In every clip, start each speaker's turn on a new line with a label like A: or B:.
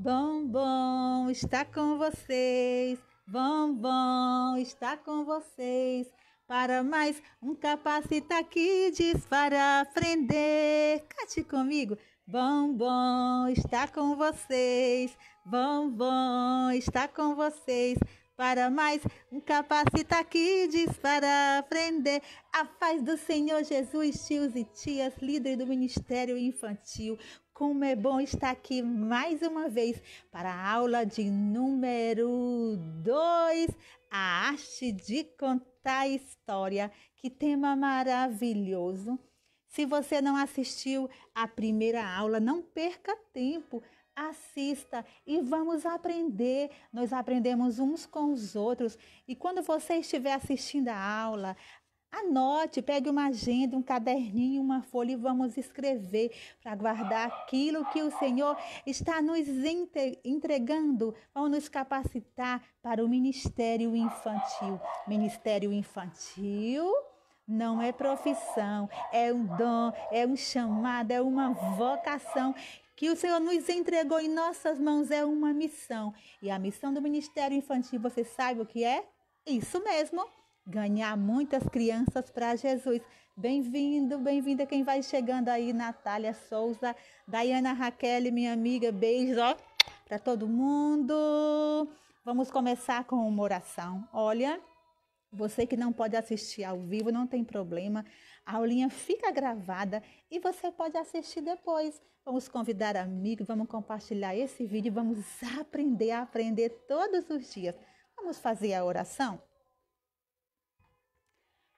A: Bom estar com vocês. Bom estar com vocês. Para mais um Capacita Kids para aprender. Cante comigo. Bom estar com vocês. Bom estar com vocês. Para mais um Capacita Kids para aprender. A paz do Senhor Jesus, tios e tias, líder do Ministério Infantil. Como é bom estar aqui mais uma vez para a aula de número 2, a arte de contar história. Que tema maravilhoso! Se você não assistiu à primeira aula, não perca tempo. Assista e vamos aprender. Nós aprendemos uns com os outros. E quando você estiver assistindo a aula, anote, pegue uma agenda, um caderninho, uma folha e vamos escrever para guardar aquilo que o Senhor está nos entregando. Vamos nos capacitar para o Ministério Infantil. Ministério Infantil não é profissão, é um dom, é um chamado, é uma vocação que o Senhor nos entregou em nossas mãos, é uma missão. E a missão do Ministério Infantil, você sabe o que é? Isso mesmo, ganhar muitas crianças para Jesus. Bem-vindo, bem-vinda quem vai chegando aí, Natália Souza, Daiana Raquel, minha amiga, beijo para todo mundo. Vamos começar com uma oração. Olha, você que não pode assistir ao vivo, não tem problema. A aulinha fica gravada e você pode assistir depois. Vamos convidar amigos, vamos compartilhar esse vídeo, vamos aprender todos os dias. Vamos fazer a oração?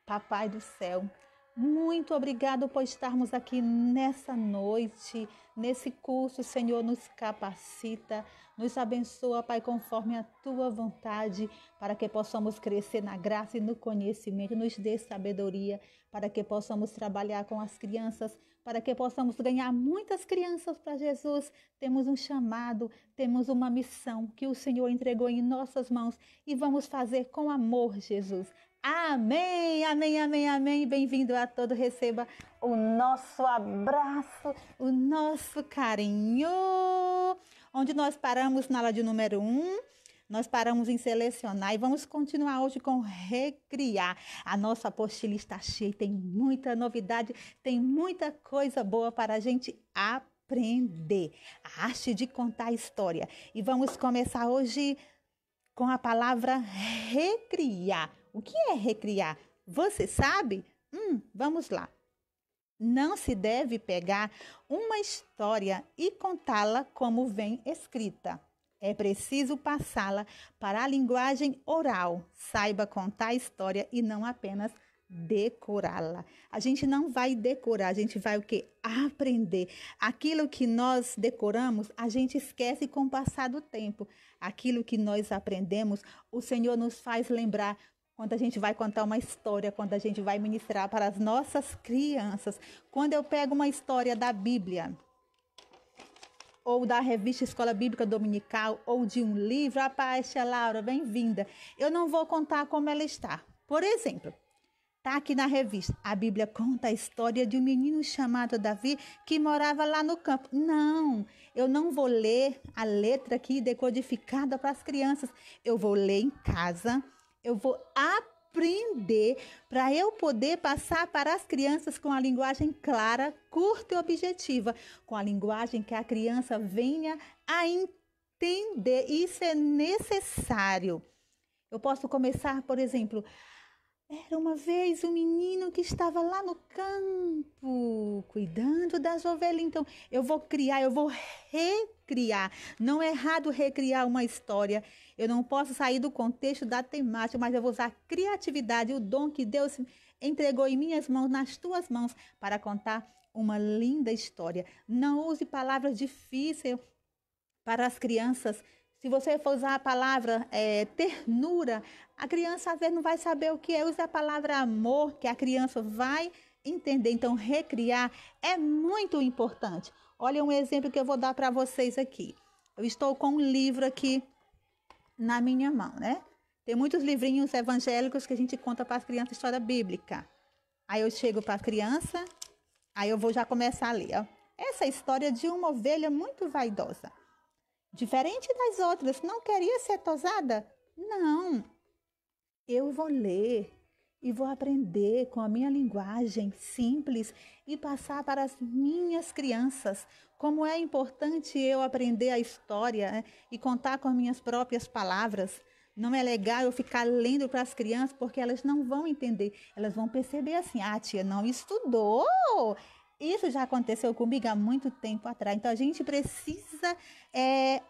A: Papai do céu, muito obrigado por estarmos aqui nessa noite, nesse curso. Senhor, nos capacita, nos abençoa, Pai, conforme a Tua vontade, para que possamos crescer na graça e no conhecimento. Nos dê sabedoria, para que possamos trabalhar com as crianças, para que possamos ganhar muitas crianças para Jesus. Temos um chamado, temos uma missão que o Senhor entregou em nossas mãos e vamos fazer com amor, Jesus. Amém, amém, amém, amém. Bem-vindo a todos. Receba o nosso abraço, o nosso carinho. Onde nós paramos na aula de número 1, nós paramos em selecionar e vamos continuar hoje com recriar. A nossa apostila está cheia, tem muita novidade, tem muita coisa boa para a gente aprender. A arte de contar a história. E vamos começar hoje com a palavra recriar. O que é recriar? Você sabe? Vamos lá. Não se deve pegar uma história e contá-la como vem escrita. É preciso passá-la para a linguagem oral. Saiba contar a história e não apenas decorá-la. A gente não vai decorar, a gente vai o quê? Aprender. Aquilo que nós decoramos, a gente esquece com o passar do tempo. Aquilo que nós aprendemos, o Senhor nos faz lembrar quando a gente vai contar uma história, quando a gente vai ministrar para as nossas crianças. Quando eu pego uma história da Bíblia, ou da revista Escola Bíblica Dominical, ou de um livro, Tia Laura, bem-vinda. Eu não vou contar como ela está. Por exemplo, está aqui na revista, a Bíblia conta a história de um menino chamado Davi que morava lá no campo. Não, eu não vou ler a letra aqui decodificada para as crianças. Eu vou ler em casa. Eu vou aprender para eu poder passar para as crianças com a linguagem clara, curta e objetiva, com a linguagem que a criança venha a entender. Isso é necessário. Eu posso começar, por exemplo, era uma vez um menino que estava lá no campo, cuidando das ovelhas. Então, eu vou recriar. Não é errado recriar uma história. Eu não posso sair do contexto da temática, mas eu vou usar a criatividade, o dom que Deus entregou em minhas mãos, nas tuas mãos, para contar uma linda história. Não use palavras difíceis para as crianças. Se você for usar a palavra ternura, a criança às vezes não vai saber o que é. Use a palavra amor, que a criança vai entender. Então, recriar é muito importante. Olha um exemplo que eu vou dar para vocês aqui. Eu estou com um livro aqui na minha mão, né? Tem muitos livrinhos evangélicos que a gente conta para as crianças história bíblica. Aí eu chego para a criança, aí eu vou já começar a ler. Essa é a história de uma ovelha muito vaidosa. diferente das outras, não queria ser tosada? Não, eu vou ler e vou aprender com a minha linguagem simples e passar para as minhas crianças. Como é importante eu aprender a história, né, e contar com as minhas próprias palavras. Não é legal eu ficar lendo para as crianças porque elas não vão entender. Elas vão perceber assim: ah, a tia não estudou. Isso já aconteceu comigo há muito tempo atrás. Então, a gente precisa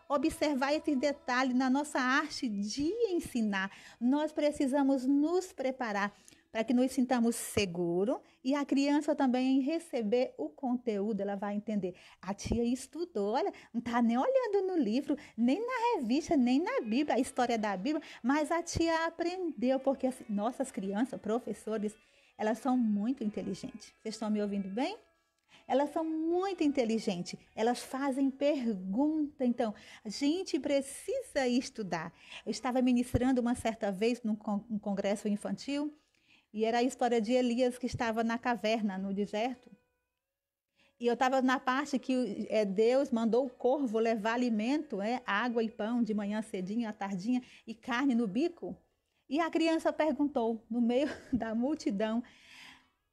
A: observar esse detalhe na nossa arte de ensinar. Nós precisamos nos preparar para que nos sintamos seguros e a criança também, em receber o conteúdo, ela vai entender. A tia estudou, olha, não está nem olhando no livro, nem na revista, nem na Bíblia, a história da Bíblia, mas a tia aprendeu, porque assim, nossas crianças, professores, elas são muito inteligentes. Vocês estão me ouvindo bem? Elas são muito inteligentes, elas fazem pergunta. Então, a gente precisa estudar. Eu estava ministrando uma certa vez num congresso infantil e era a história de Elias que estava na caverna, no deserto. E eu estava na parte que Deus mandou o corvo levar alimento, água e pão de manhã cedinho, à tardinha, e carne no bico. E a criança perguntou, no meio da multidão: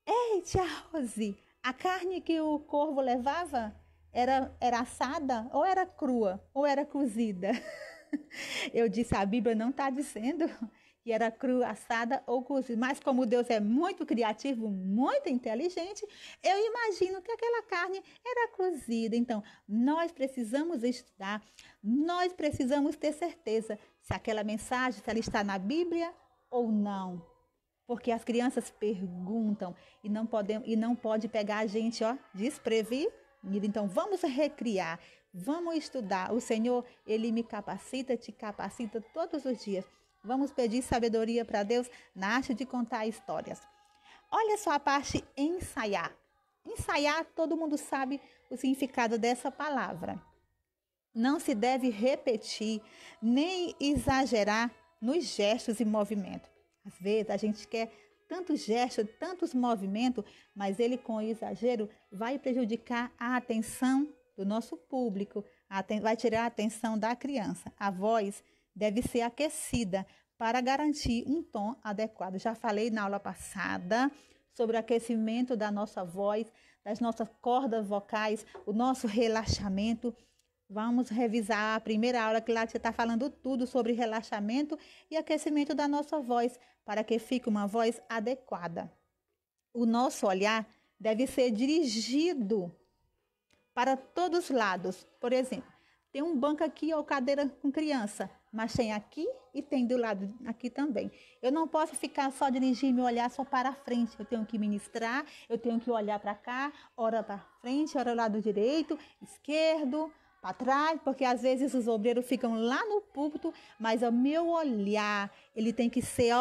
A: ei, tia Rose, a carne que o corvo levava era assada ou era crua ou era cozida? Eu disse, a Bíblia não está dizendo que era crua, assada ou cozida, mas como Deus é muito criativo, muito inteligente, eu imagino que aquela carne era cozida. Então, nós precisamos estudar, nós precisamos ter certeza se aquela mensagem, se ela está na Bíblia ou não. Porque as crianças perguntam e não pode pegar a gente, desprevenido. Então, vamos recriar, vamos estudar. O Senhor, Ele me capacita, te capacita todos os dias. Vamos pedir sabedoria para Deus na arte de contar histórias. Olha só a parte ensaiar. Ensaiar, todo mundo sabe o significado dessa palavra. Não se deve repetir nem exagerar nos gestos e movimentos. Às vezes a gente quer tantos gestos, tantos movimentos, mas ele com exagero vai prejudicar a atenção do nosso público, vai tirar a atenção da criança. A voz deve ser aquecida para garantir um tom adequado. Já falei na aula passada sobre o aquecimento da nossa voz, das nossas cordas vocais, o nosso relaxamento. Vamos revisar a primeira aula que lá você está falando tudo sobre relaxamento e aquecimento da nossa voz, para que fique uma voz adequada. O nosso olhar deve ser dirigido para todos os lados. Por exemplo, tem um banco aqui ou cadeira com criança, mas tem aqui e tem do lado aqui também. Eu não posso ficar só dirigindo meu olhar só para frente. Eu tenho que ministrar, eu tenho que olhar para cá, ora para frente, ora lado direito, esquerdo, para trás, porque às vezes os obreiros ficam lá no púlpito, mas o meu olhar, ele tem que ser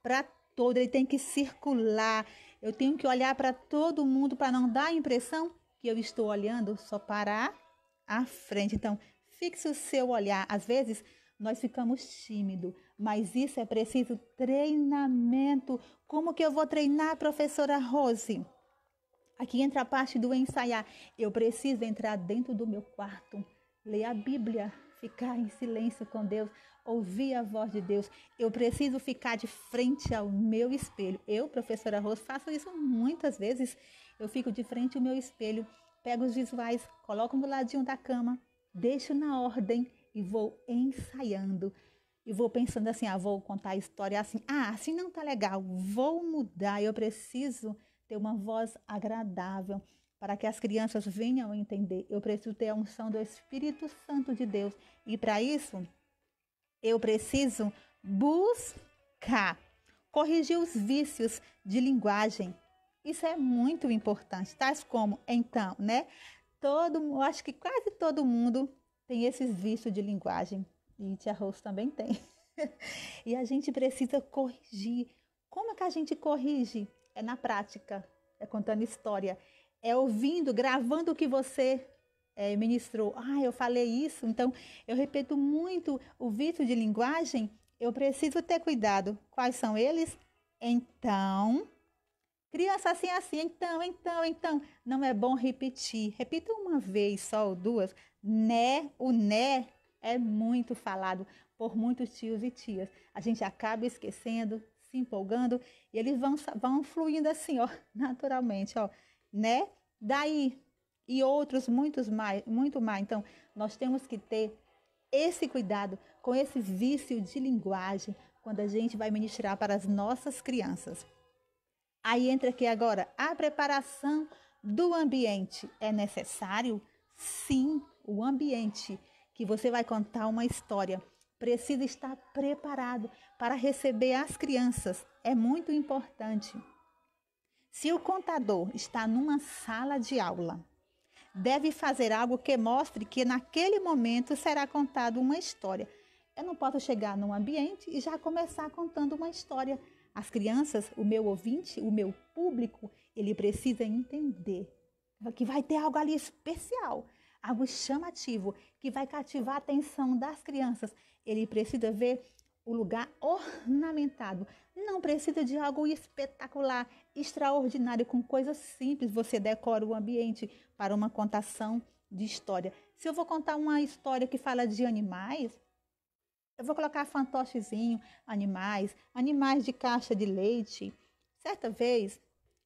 A: para todo, ele tem que circular. Eu tenho que olhar para todo mundo para não dar a impressão que eu estou olhando só para a frente. Então, fixe o seu olhar. Às vezes, nós ficamos tímidos, mas isso é preciso treinamento. Como que eu vou treinar, professora Rose? Aqui entra a parte do ensaiar. Eu preciso entrar dentro do meu quarto, ler a Bíblia, ficar em silêncio com Deus, ouvir a voz de Deus. Eu preciso ficar de frente ao meu espelho. Eu, professora Rose, faço isso muitas vezes. Eu fico de frente ao meu espelho, pego os visuais, coloco no ladinho da cama, deixo na ordem e vou ensaiando. E vou pensando assim, vou contar a história assim. Assim não tá legal, vou mudar. Eu preciso ter uma voz agradável para que as crianças venham a entender. Eu preciso ter a unção do Espírito Santo de Deus. E para isso, eu preciso buscar corrigir os vícios de linguagem. Isso é muito importante. Tais como, então, né? Eu acho que quase todo mundo tem esses vícios de linguagem. E tia Rose também tem. E a gente precisa corrigir. Como é que a gente corrige? É na prática, é contando história, é ouvindo, gravando o que você ministrou. Eu falei isso, então eu repito muito o vício de linguagem, eu preciso ter cuidado. Quais são eles? Então, criança assim, então, não é bom repetir. Repita uma vez só ou duas. Né, o né é muito falado por muitos tios e tias. A gente acaba esquecendo, se empolgando, e eles vão fluindo assim, ó, naturalmente, ó, né? Daí, e outros muito mais. Então, nós temos que ter esse cuidado com esse vício de linguagem quando a gente vai ministrar para as nossas crianças. Aí entra aqui agora, a preparação do ambiente. É necessário? Sim, o ambiente que você vai contar uma história precisa estar preparado para receber as crianças. É muito importante. Se o contador está numa sala de aula, deve fazer algo que mostre que naquele momento será contada uma história. Eu não posso chegar num ambiente e já começar contando uma história. As crianças, o meu ouvinte, o meu público, ele precisa entender que vai ter algo ali especial, algo chamativo, que vai cativar a atenção das crianças. Ele precisa ver o lugar ornamentado. Não precisa de algo espetacular, extraordinário, com coisas simples. Você decora o ambiente para uma contação de história. Se eu vou contar uma história que fala de animais, eu vou colocar fantochezinho, animais de caixa de leite. Certa vez,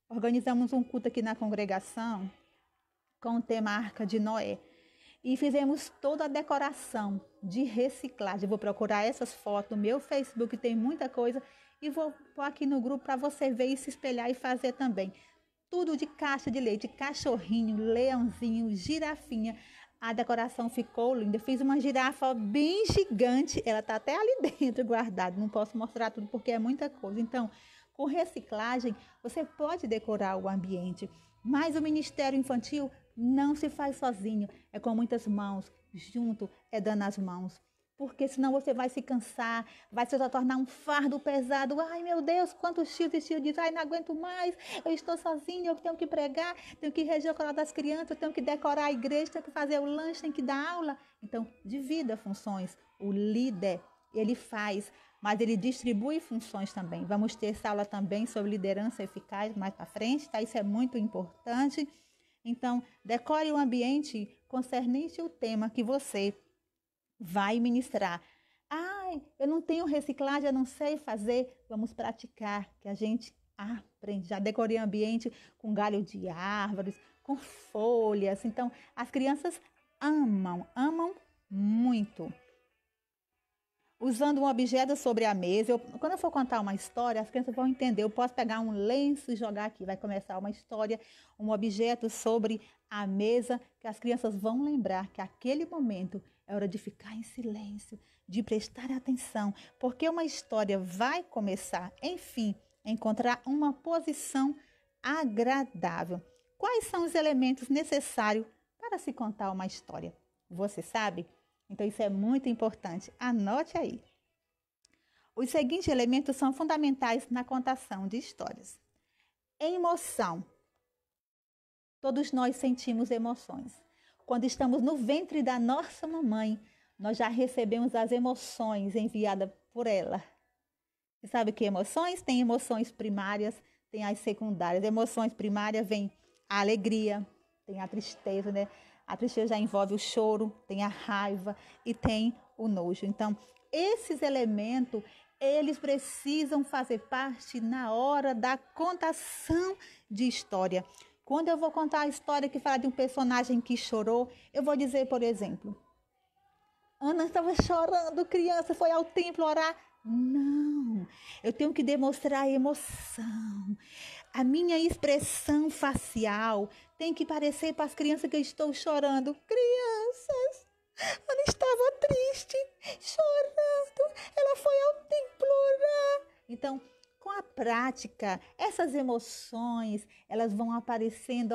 A: organizamos um culto aqui na congregação com o tema Arca de Noé. E fizemos toda a decoração de reciclagem. Vou procurar essas fotos no meu Facebook, tem muita coisa. E vou pôr aqui no grupo para você ver e se espelhar e fazer também. Tudo de caixa de leite, cachorrinho, leãozinho, girafinha. A decoração ficou linda. Eu fiz uma girafa bem gigante. Ela está até ali dentro guardada. Não posso mostrar tudo porque é muita coisa. Então, com reciclagem, você pode decorar o ambiente. Mas o Ministério Infantil não se faz sozinho. É com muitas mãos. Junto é dando as mãos. Porque senão você vai se cansar, vai se tornar um fardo pesado. Ai, meu Deus, quantos tios e tias dizem, ai, não aguento mais, eu estou sozinho, eu tenho que pregar, tenho que reger o coral das crianças, tenho que decorar a igreja, tenho que fazer o lanche, tenho que dar aula. Então, divida funções. O líder, ele faz, mas ele distribui funções também. Vamos ter essa aula também sobre liderança eficaz mais para frente, tá? Isso é muito importante. Então, decore o ambiente concernente ao tema que você vai ministrar. Ai, eu não tenho reciclagem, eu não sei fazer. Vamos praticar, que a gente aprende. Já decorei o ambiente com galho de árvores, com folhas. Então, as crianças amam muito. Usando um objeto sobre a mesa. Quando eu for contar uma história, as crianças vão entender. Eu posso pegar um lenço e jogar aqui. Vai começar uma história, um objeto sobre a mesa, que as crianças vão lembrar que aquele momento é hora de ficar em silêncio, de prestar atenção, porque uma história vai começar, enfim, encontrar uma posição agradável. Quais são os elementos necessários para se contar uma história? Você sabe? Então, isso é muito importante. Anote aí. Os seguintes elementos são fundamentais na contação de histórias. Emoção. Todos nós sentimos emoções. Quando estamos no ventre da nossa mamãe, nós já recebemos as emoções enviadas por ela. Você sabe que emoções? Tem emoções primárias, tem as secundárias. Emoções primárias vem a alegria, tem a tristeza, né? A tristeza já envolve o choro, tem a raiva e tem o nojo. Então, esses elementos, eles precisam fazer parte na hora da contação de história. Quando eu vou contar a história que fala de um personagem que chorou, eu vou dizer, por exemplo, Ana estava chorando, criança, foi ao templo orar. Não, eu tenho que demonstrar emoção. A minha expressão facial tem que parecer para as crianças que eu estou chorando. Crianças, Ana estava triste, chorando, ela foi ao templo orar. Então, com a prática, essas emoções, elas vão aparecendo,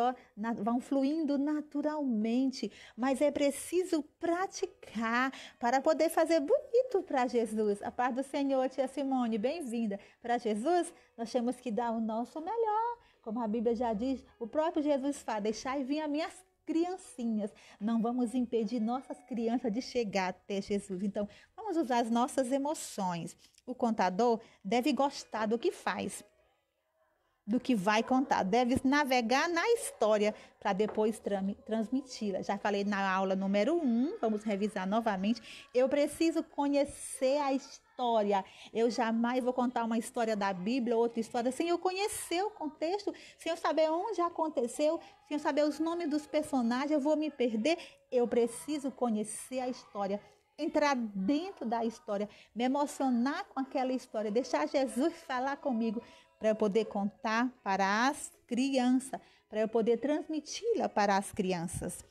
A: vão fluindo naturalmente, mas é preciso praticar para poder fazer bonito para Jesus. A paz do Senhor, tia Simone, bem-vinda. Para Jesus, nós temos que dar o nosso melhor, como a Bíblia já diz, o próprio Jesus fala, deixai vir as minhas criancinhas. Não vamos impedir nossas crianças de chegar até Jesus. Então, vamos usar as nossas emoções. O contador deve gostar do que faz. do que vai contar. Deve navegar na história para depois transmiti-la. Já falei na aula número 1, vamos revisar novamente. Eu preciso conhecer a história. Eu jamais vou contar uma história da Bíblia, outra história, sem eu conhecer o contexto, sem eu saber onde aconteceu, sem eu saber os nomes dos personagens, eu vou me perder. Eu preciso conhecer a história, entrar dentro da história, me emocionar com aquela história, deixar Jesus falar comigo, para eu poder contar para as crianças, para eu poder transmiti-la para as crianças.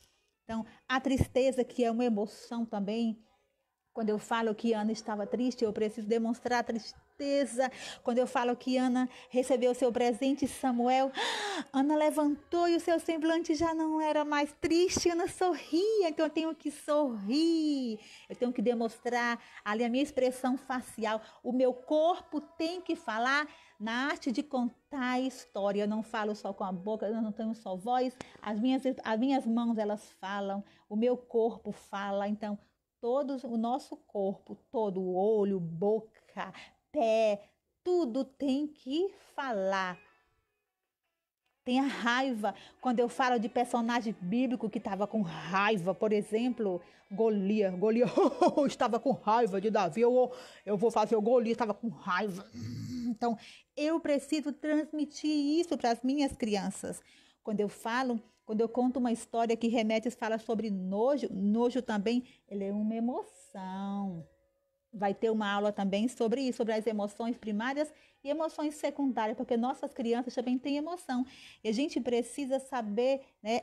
A: Então, a tristeza, que é uma emoção também. Quando eu falo que Ana estava triste, eu preciso demonstrar a tristeza. Quando eu falo que Ana recebeu o seu presente, Samuel, Ana levantou e o seu semblante já não era mais triste. Ana sorria, então eu tenho que sorrir. Eu tenho que demonstrar ali a minha expressão facial. O meu corpo tem que falar. Na arte de contar a história, eu não falo só com a boca, eu não tenho só voz. As minhas mãos, elas falam. O meu corpo fala, então o nosso corpo, todo o olho, boca, pé, tudo tem que falar. Tem a raiva. Quando eu falo de personagem bíblico que estava com raiva, por exemplo, Golias estava com raiva de Davi, eu vou fazer o Golias, estava com raiva. Então, eu preciso transmitir isso para as minhas crianças. Quando eu conto uma história que remete e fala sobre nojo também, ele é uma emoção. Vai ter uma aula também sobre isso, sobre as emoções primárias e emoções secundárias, porque nossas crianças também têm emoção. E a gente precisa saber, né,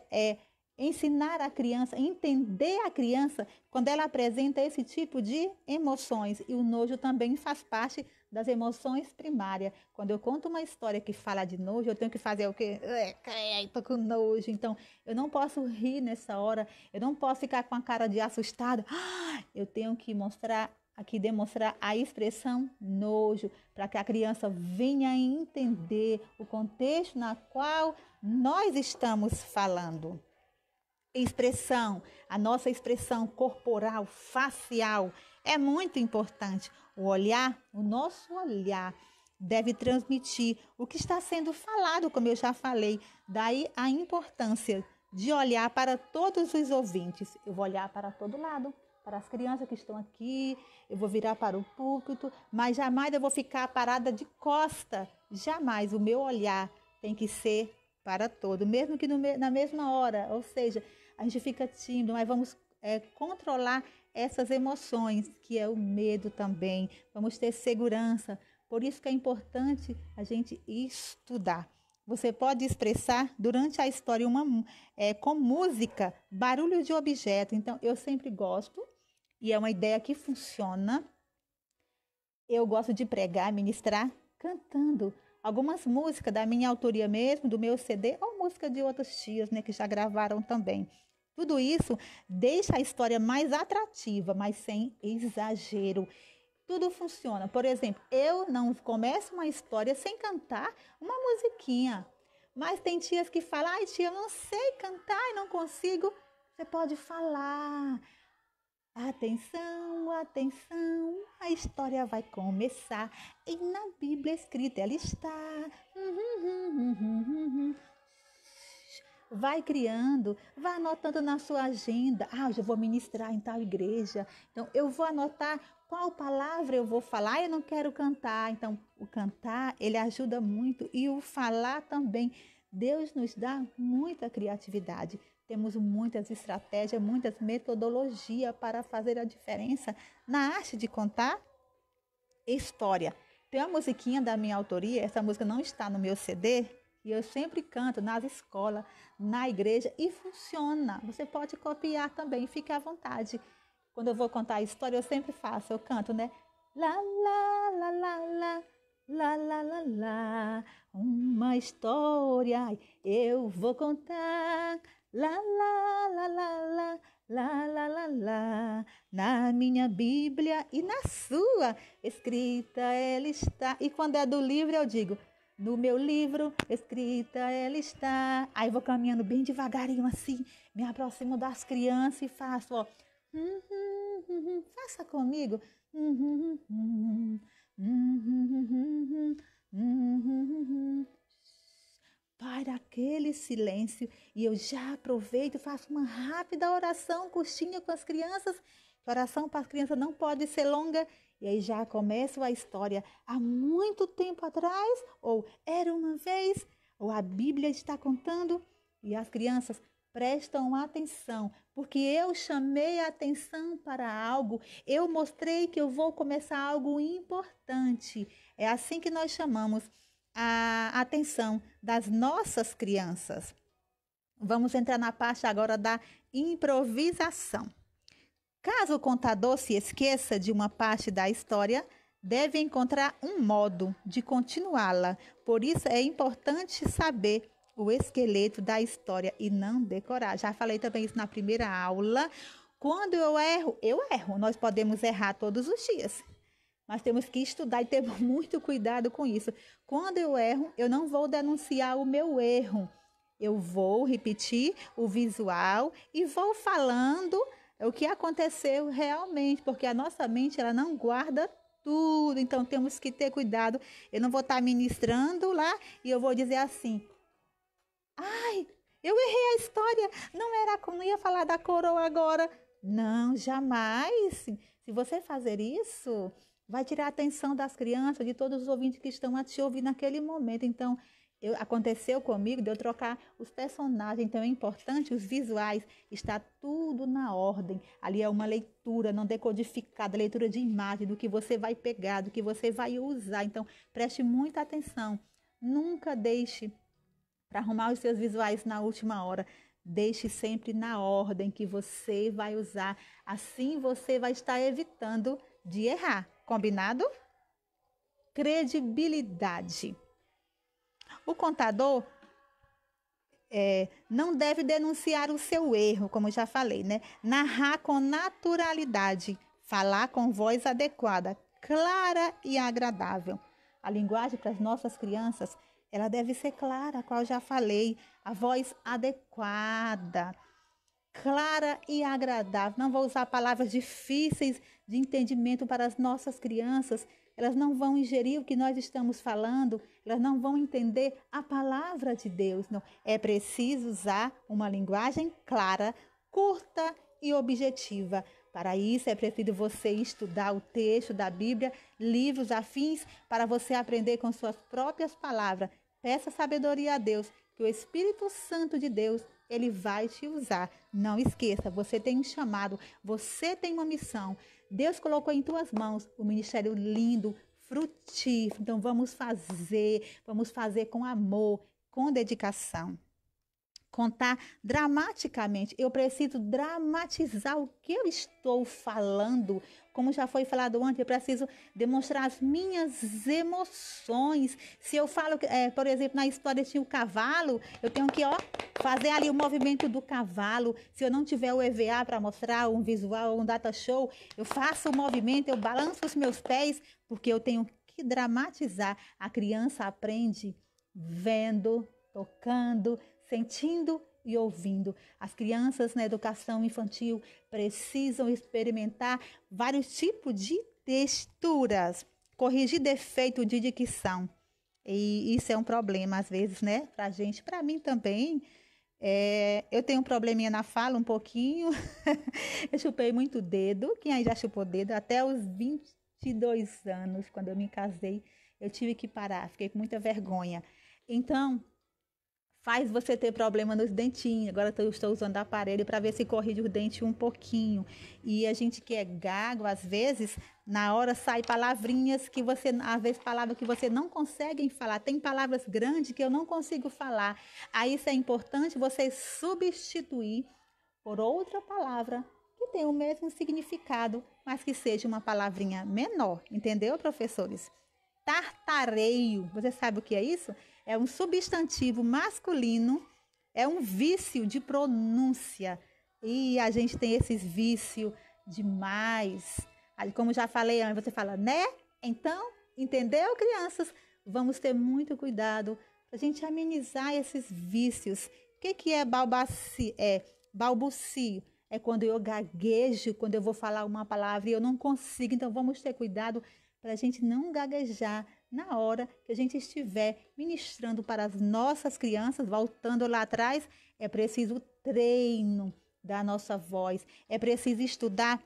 A: ensinar a criança, entender a criança quando ela apresenta esse tipo de emoções. E o nojo também faz parte das emoções primárias. Quando eu conto uma história que fala de nojo, eu tenho que fazer o quê? Tô com nojo. Então, eu não posso rir nessa hora, eu não posso ficar com a cara de assustada. Eu tenho que demonstrar a expressão nojo, para que a criança venha entender o contexto na qual nós estamos falando. A nossa expressão corporal, facial, é muito importante. O nosso olhar deve transmitir o que está sendo falado, como eu já falei. Daí a importância de olhar para todos os ouvintes. Eu vou olhar para todo lado, para as crianças que estão aqui, eu vou virar para o púlpito, mas jamais eu vou ficar parada de costa. Jamais. O meu olhar tem que ser para todo, mesmo que na mesma hora. Ou seja, a gente fica tímido, mas vamos controlar essas emoções, que é o medo também. Vamos ter segurança. Por isso que é importante a gente estudar. Você pode expressar durante a história com música, barulho de objeto. Então, eu sempre gosto, e é uma ideia que funciona. Eu gosto de pregar, ministrar, cantando algumas músicas da minha autoria mesmo, do meu CD, ou música de outras tias, né, que já gravaram também. Tudo isso deixa a história mais atrativa, mas sem exagero. Tudo funciona. Por exemplo, eu não começo uma história sem cantar uma musiquinha. Mas tem tias que falam, ai tia, eu não sei cantar e não consigo. Você pode falar. Atenção, atenção, a história vai começar. E na Bíblia escrita ela está. Vai criando, vai anotando na sua agenda. Hoje eu vou ministrar em tal igreja. Então, eu vou anotar qual palavra eu vou falar. Eu não quero cantar. Então, o cantar, ele ajuda muito. E o falar também. Deus nos dá muita criatividade. Temos muitas estratégias, muitas metodologias para fazer a diferença na arte de contar história. Tem uma musiquinha da minha autoria. Essa música não está no meu CD. E eu sempre canto nas escolas, na igreja, e funciona. Você pode copiar também, fique à vontade. Quando eu vou contar a história, eu sempre faço, eu canto, né? Lá, lá, lá, lá, lá, lá, lá, lá, lá, uma história eu vou contar. Lá, lá, lá, lá, lá, lá, lá, lá, lá, na minha Bíblia e na sua escrita ela está. E quando é do livro, eu digo, no meu livro, escrita ela está. Aí vou caminhando bem devagarinho assim, me aproximo das crianças e faço, ó. Faça comigo. para aquele silêncio e eu já aproveito e faço uma rápida oração curtinha com as crianças. A oração para as crianças não pode ser longa. E aí já começa a história há muito tempo atrás, ou era uma vez, ou a Bíblia está contando. E as crianças prestam atenção, porque eu chamei a atenção para algo, eu mostrei que eu vou começar algo importante. É assim que nós chamamos a atenção das nossas crianças. Vamos entrar na parte agora da improvisação. Caso o contador se esqueça de uma parte da história, deve encontrar um modo de continuá-la. Por isso é importante saber o esqueleto da história e não decorar. Já falei também isso na primeira aula. Quando eu erro, eu erro. Nós podemos errar todos os dias, mas temos que estudar e ter muito cuidado com isso. Quando eu erro, eu não vou denunciar o meu erro. Eu vou repetir o visual e vou falando o que aconteceu realmente, porque a nossa mente ela não guarda tudo, então temos que ter cuidado. Eu não vou estar ministrando lá e eu vou dizer assim: ai, eu errei a história, não ia falar da coroa agora. Não, jamais. Se você fazer isso, vai tirar a atenção das crianças, de todos os ouvintes que estão a te ouvir naquele momento. Então, aconteceu comigo de eu trocar os personagens, então é importante os visuais, está tudo na ordem. Ali é uma leitura não decodificada, leitura de imagem, do que você vai pegar, do que você vai usar. Então, preste muita atenção. Nunca deixe para arrumar os seus visuais na última hora. Deixe sempre na ordem que você vai usar. Assim você vai estar evitando de errar. Combinado? Credibilidade. O contador não deve denunciar o seu erro, como já falei, né? Narrar com naturalidade, falar com voz adequada, clara e agradável. A linguagem para as nossas crianças, ela deve ser clara, a qual já falei, a voz adequada, clara e agradável. Não vou usar palavras difíceis de entendimento para as nossas crianças. Elas não vão ingerir o que nós estamos falando, elas não vão entender a palavra de Deus. Não. É preciso usar uma linguagem clara, curta e objetiva. Para isso é preciso você estudar o texto da Bíblia, livros afins, para você aprender com suas próprias palavras. Peça sabedoria a Deus, que o Espírito Santo de Deus, ele vai te usar. Não esqueça, você tem um chamado, você tem uma missão. Deus colocou em tuas mãos um ministério lindo, frutífero. Então vamos fazer com amor, com dedicação. Contar dramaticamente. Eu preciso dramatizar o que eu estou falando. Como já foi falado antes, eu preciso demonstrar as minhas emoções. Se eu falo, por exemplo, na história tinha o cavalo, eu tenho que fazer ali o movimento do cavalo. Se eu não tiver o EVA para mostrar um visual, um data show, eu faço o movimento, eu balanço os meus pés, porque eu tenho que dramatizar. A criança aprende vendo, tocando, sentindo e ouvindo. As crianças na educação infantil precisam experimentar vários tipos de texturas, corrigir defeito de dicção. E isso é um problema às vezes, né? Pra gente, pra mim também. Eu tenho um probleminha na fala um pouquinho. Eu chupei muito dedo. Quem aí já chupou dedo? Até os 22 anos, quando eu me casei, eu tive que parar. Fiquei com muita vergonha. Então, faz você ter problema nos dentinhos. Agora eu estou usando aparelho para ver se corrige o dente um pouquinho. E a gente que é gago, às vezes, na hora sai palavrinhas que você, às vezes palavras que você não consegue falar. Tem palavras grandes que eu não consigo falar. Aí isso é importante você substituir por outra palavra que tem o mesmo significado, mas que seja uma palavrinha menor. Entendeu, professores? Tartareio. Você sabe o que é isso? É um substantivo masculino, é um vício de pronúncia. E a gente tem esses vícios demais. Aí, como já falei antes, você fala, né? Então, entendeu, crianças? Vamos ter muito cuidado para a gente amenizar esses vícios. O que é balbucio? Balbucio. É quando eu gaguejo, quando eu vou falar uma palavra e eu não consigo. Então, vamos ter cuidado para a gente não gaguejar, na hora que a gente estiver ministrando para as nossas crianças, voltando lá atrás, é preciso treino da nossa voz, é preciso estudar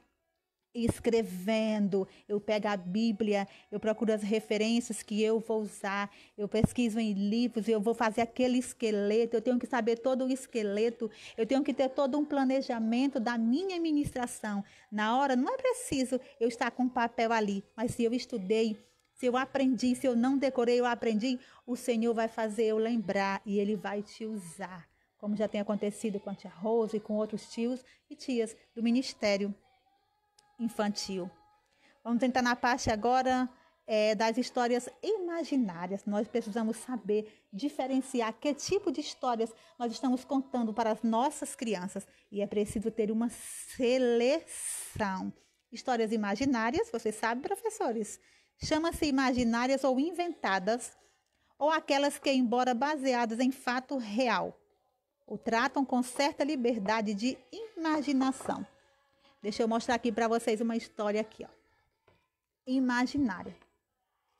A: escrevendo. Eu pego a Bíblia, eu procuro as referências que eu vou usar, eu pesquiso em livros, eu vou fazer aquele esqueleto, eu tenho que saber todo o esqueleto, eu tenho que ter todo um planejamento da minha ministração. Na hora, não é preciso eu estar com papel ali, mas se eu estudei, se eu aprendi, se eu não decorei, eu aprendi, o Senhor vai fazer eu lembrar e Ele vai te usar, como já tem acontecido com a tia Rose e com outros tios e tias do ministério infantil. Vamos entrar na parte agora das histórias imaginárias. Nós precisamos saber diferenciar que tipo de histórias nós estamos contando para as nossas crianças. E é preciso ter uma seleção. Histórias imaginárias, vocês sabem, professores, chama-se imaginárias ou inventadas, ou aquelas que, embora baseadas em fato real, o tratam com certa liberdade de imaginação. Deixa eu mostrar aqui para vocês uma história aqui, ó. Imaginária.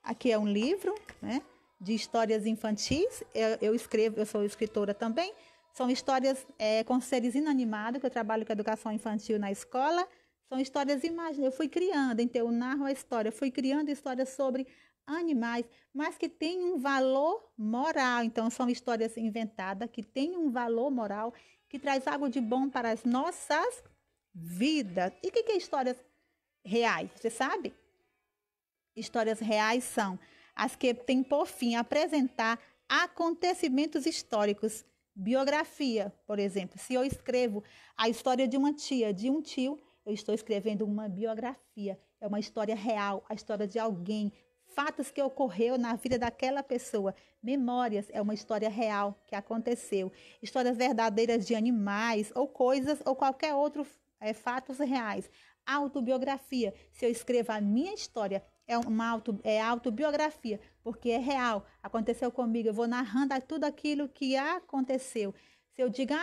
A: Aqui é um livro, né, de histórias infantis. Eu escrevo, eu sou escritora também. São histórias com seres inanimados, que eu trabalho com educação infantil na escola. São histórias imaginárias. Eu fui criando, então eu narro a história. Eu fui criando histórias sobre animais, mas que têm um valor moral. Então são histórias inventadas, que têm um valor moral, que traz algo de bom para as nossas vida. E o que é histórias reais? Você sabe? Histórias reais são as que têm por fim apresentar acontecimentos históricos. Biografia, por exemplo. Se eu escrevo a história de uma tia, de um tio, eu estou escrevendo uma biografia. É uma história real, a história de alguém, fatos que ocorreu na vida daquela pessoa. Memórias é uma história real que aconteceu. Histórias verdadeiras de animais ou coisas ou qualquer outro fatos reais. Autobiografia, se eu escrevo a minha história, é autobiografia, porque é real, aconteceu comigo, eu vou narrando tudo aquilo que aconteceu. Se eu digo,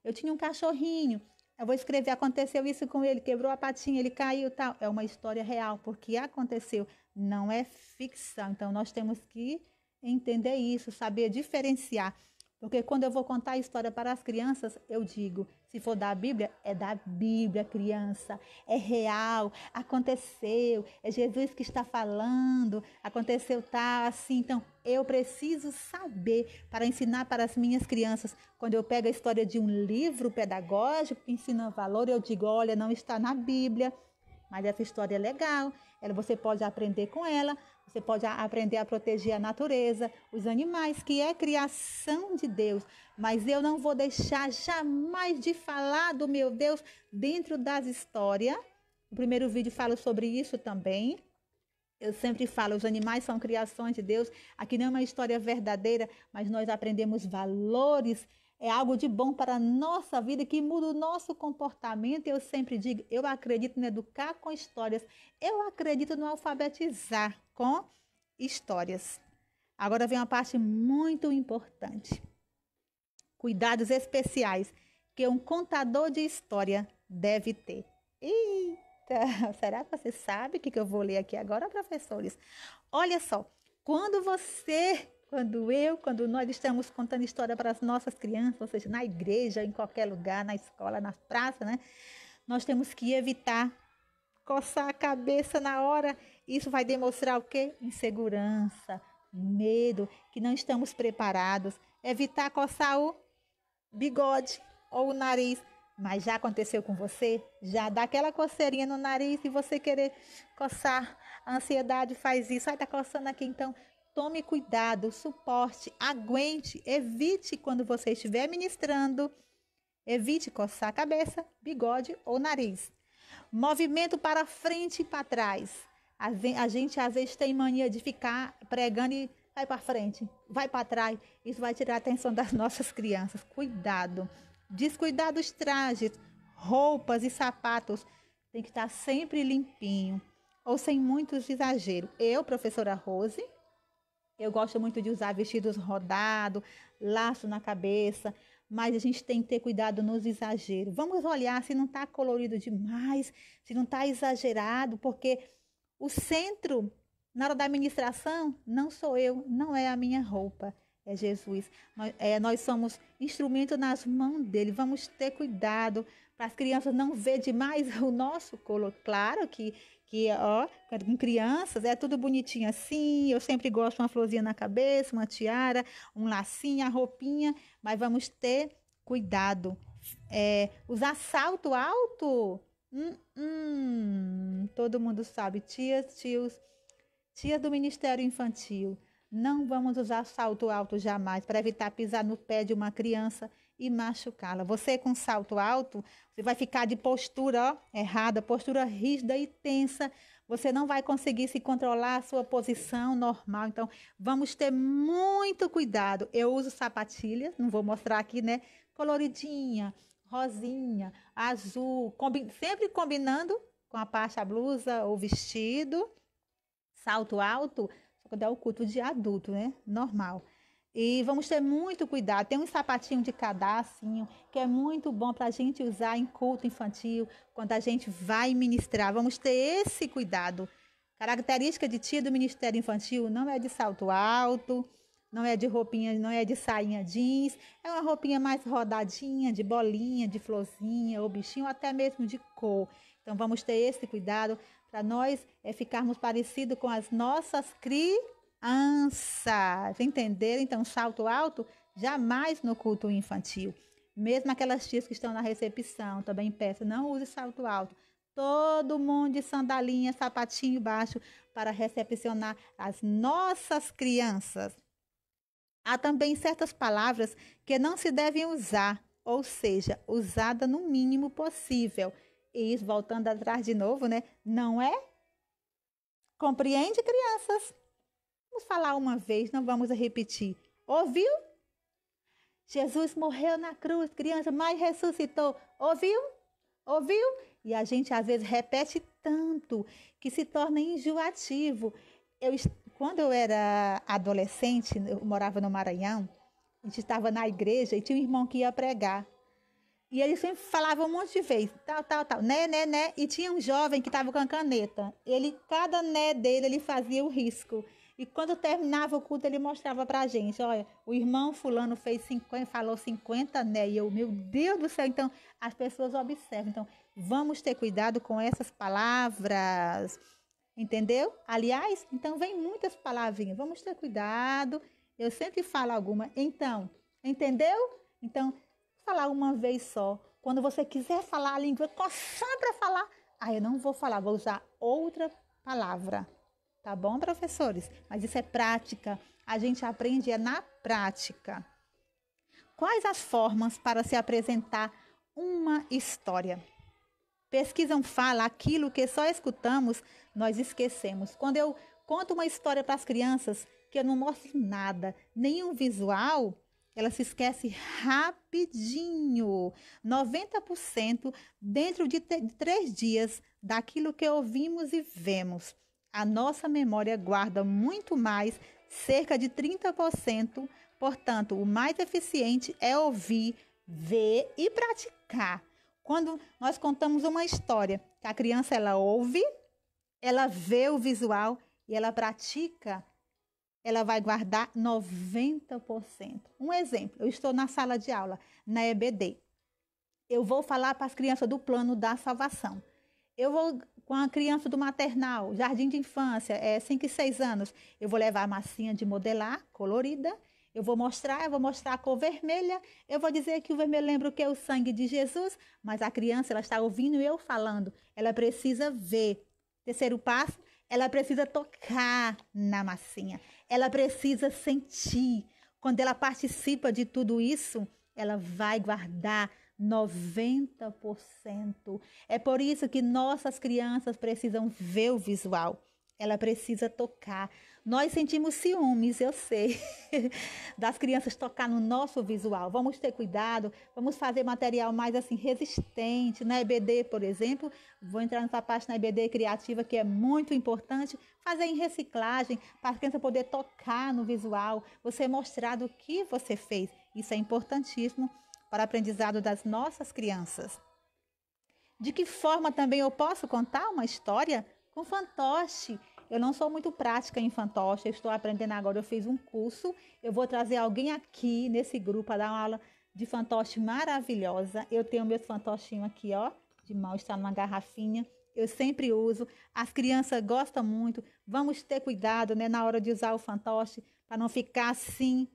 A: eu tinha um cachorrinho, eu vou escrever, aconteceu isso com ele, quebrou a patinha, ele caiu, tal. É uma história real, porque aconteceu, não é ficção. Então, nós temos que entender isso, saber diferenciar. Porque quando eu vou contar a história para as crianças, eu digo, se for da Bíblia, é da Bíblia, criança. É real, aconteceu, é Jesus que está falando, aconteceu tal, assim. Então, eu preciso saber para ensinar para as minhas crianças. Quando eu pego a história de um livro pedagógico que ensina valor, eu digo, olha, não está na Bíblia, mas essa história é legal, você pode aprender com ela. Você pode aprender a proteger a natureza, os animais, que é criação de Deus. Mas eu não vou deixar jamais de falar do meu Deus dentro das histórias. O primeiro vídeo fala sobre isso também. Eu sempre falo, os animais são criações de Deus. Aqui não é uma história verdadeira, mas nós aprendemos valores. É algo de bom para a nossa vida, que muda o nosso comportamento. Eu sempre digo, eu acredito no educar com histórias. Eu acredito no alfabetizar com histórias. Agora vem uma parte muito importante. Cuidados especiais que um contador de história deve ter. Eita, será que você sabe o que eu vou ler aqui agora, professores? Olha só, quando nós estamos contando história para as nossas crianças, ou seja, na igreja, em qualquer lugar, na escola, na praça, né? Nós temos que evitar coçar a cabeça na hora. Isso vai demonstrar o quê? Insegurança, medo, que não estamos preparados. Evitar coçar o bigode ou o nariz. Mas já aconteceu com você? Já dá aquela coceirinha no nariz e você querer coçar. A ansiedade faz isso. Tá coçando aqui, então tome cuidado, suporte, aguente, evite quando você estiver ministrando, evite coçar a cabeça, bigode ou nariz. Movimento para frente e para trás. A gente às vezes tem mania de ficar pregando e vai para frente, vai para trás. Isso vai tirar a atenção das nossas crianças. Cuidado. Descuidar dos trajes, roupas e sapatos. Tem que estar sempre limpinho ou sem muitos exageros. Eu, professora Rose, eu gosto muito de usar vestidos rodados, laço na cabeça, mas a gente tem que ter cuidado nos exageros. Vamos olhar se não está colorido demais, se não está exagerado, porque o centro Na hora da ministração, não sou eu, não é a minha roupa, é Jesus. Nós somos instrumento nas mãos dele. Vamos ter cuidado para as crianças não ver demais o nosso colo. Claro que ó, com crianças é tudo bonitinho assim. Eu sempre gosto de uma florzinha na cabeça, uma tiara, um lacinho, a roupinha, mas vamos ter cuidado. Usar salto alto? Todo mundo sabe, tias, tios, tias do Ministério Infantil. Não vamos usar salto alto jamais para evitar pisar no pé de uma criança e machucá-la. Você com salto alto, você vai ficar de postura errada, postura rígida e tensa. Você não vai conseguir se controlar a sua posição normal. Então, vamos ter muito cuidado. Eu uso sapatilhas, não vou mostrar aqui, né? Coloridinha, rosinha, azul, sempre combinando com a parte da blusa ou vestido. Salto alto, só quando é o culto de adulto, né? Normal. E vamos ter muito cuidado. Tem um sapatinho de cadastro que é muito bom para a gente usar em culto infantil, quando a gente vai ministrar. Vamos ter esse cuidado. Característica de tia do Ministério Infantil não é de salto alto, não é de roupinha, não é de sainha jeans. É uma roupinha mais rodadinha, de bolinha, de florzinha, ou bichinho, ou até mesmo de cor. Então vamos ter esse cuidado para nós ficarmos parecidos com as nossas crianças. Entenderam? Então, salto alto, jamais no culto infantil. Mesmo aquelas tias que estão na recepção, também peço, não use salto alto. Todo mundo de sandalinha, sapatinho baixo, para recepcionar as nossas crianças. Há também certas palavras que não se devem usar, ou seja, usada no mínimo possível. E isso, voltando atrás de novo, né? Não é? Compreende, crianças? Vamos falar uma vez, não vamos repetir. Ouviu? Jesus morreu na cruz, criança, mas ressuscitou. Ouviu? Ouviu? E a gente às vezes repete tanto que se torna enjoativo. Quando eu era adolescente, eu morava no Maranhão, a gente estava na igreja e tinha um irmão que ia pregar. E ele sempre falava um monte de vezes, tal, né. E tinha um jovem que estava com a caneta. Cada né dele, ele fazia o risco. E quando terminava o culto, ele mostrava pra gente, olha, o irmão fulano falou 50 né. E eu, meu Deus do céu, então as pessoas observam. Então, vamos ter cuidado com essas palavras, entendeu? Aliás, então vem muitas palavrinhas, vamos ter cuidado. Eu sempre falo alguma, então, entendeu? Então, falar uma vez só. Quando você quiser falar a língua, coçar para falar, eu não vou falar, vou usar outra palavra. Tá bom, professores? Mas isso é prática. A gente aprende na prática. Quais as formas para se apresentar uma história? Pesquisam fala aquilo que só escutamos, nós esquecemos. Quando eu conto uma história para as crianças, que eu não mostro nada, nenhum visual, ela se esquece rapidinho. 90% dentro de 3 dias daquilo que ouvimos e vemos. A nossa memória guarda muito mais, cerca de 30%. Portanto, o mais eficiente é ouvir, ver e praticar. Quando nós contamos uma história, que a criança ela ouve, ela vê o visual e ela pratica, ela vai guardar 90%. Um exemplo, eu estou na sala de aula, na EBD. Eu vou falar para as crianças do plano da salvação. Eu vou com a criança do maternal, jardim de infância, 5 e 6 anos. Eu vou levar a massinha de modelar, colorida. Eu vou mostrar a cor vermelha. Eu vou dizer que o vermelho lembra o que é o sangue de Jesus. Mas a criança, ela está ouvindo eu falando. Ela precisa ver. Terceiro passo, ela precisa tocar na massinha. Ela precisa sentir. Quando ela participa de tudo isso, ela vai guardar 90%. É por isso que nossas crianças precisam ver o visual. Ela precisa tocar. Nós sentimos ciúmes, eu sei, das crianças tocar no nosso visual. Vamos ter cuidado, vamos fazer material mais assim resistente. Na EBD, por exemplo, vou entrar nessa parte na EBD criativa, que é muito importante, fazer em reciclagem, para a criança poder tocar no visual, você mostrar do que você fez. Isso é importantíssimo para o aprendizado das nossas crianças. De que forma também eu posso contar uma história? Com fantoche. Eu não sou muito prática em fantoche, eu estou aprendendo agora, eu fiz um curso, eu vou trazer alguém aqui nesse grupo para dar uma aula de fantoche maravilhosa. Eu tenho meus fantochinhos aqui, ó, de mão, está numa garrafinha. Eu sempre uso, as crianças gostam muito. Vamos ter cuidado, né, na hora de usar o fantoche, para não ficar assim.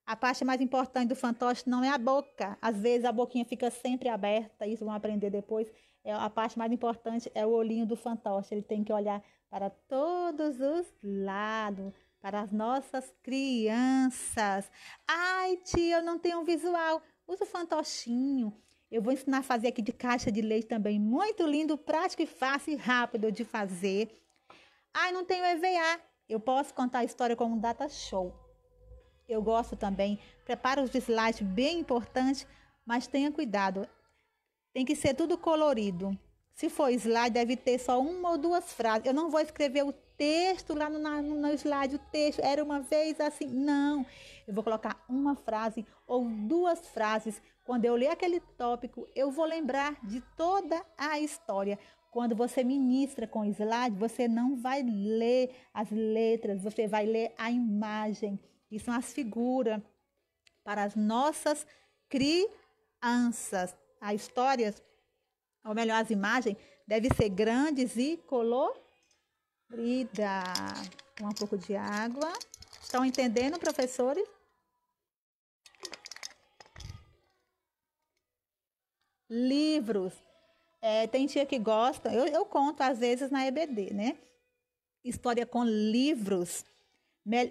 A: A parte mais importante do fantoche não é a boca. Às vezes a boquinha fica sempre aberta, isso vão aprender depois. A parte mais importante é o olhinho do fantoche. Ele tem que olhar para todos os lados, para as nossas crianças. Ai, tia, eu não tenho visual. Usa o fantochinho. Eu vou ensinar a fazer aqui de caixa de leite também. Muito lindo, prático e fácil e rápido de fazer. Ai, não tenho EVA. Eu posso contar a história como um data show. Eu gosto também. Prepara os slides bem importantes, mas tenha cuidado. Tem que ser tudo colorido. Se for slide, deve ter só uma ou duas frases. Eu não vou escrever o texto lá no slide, o texto era uma vez assim. Não. Eu vou colocar uma frase ou duas frases. Quando eu ler aquele tópico, eu vou lembrar de toda a história. Quando você ministra com slide, você não vai ler as letras, você vai ler a imagem. E são as figuras para as nossas crianças. As histórias, ou melhor, as imagens, devem ser grandes e coloridas. Um pouco de água. Estão entendendo, professores? Livros. Tem tia que gosta, eu conto às vezes na EBD, né? História com livros.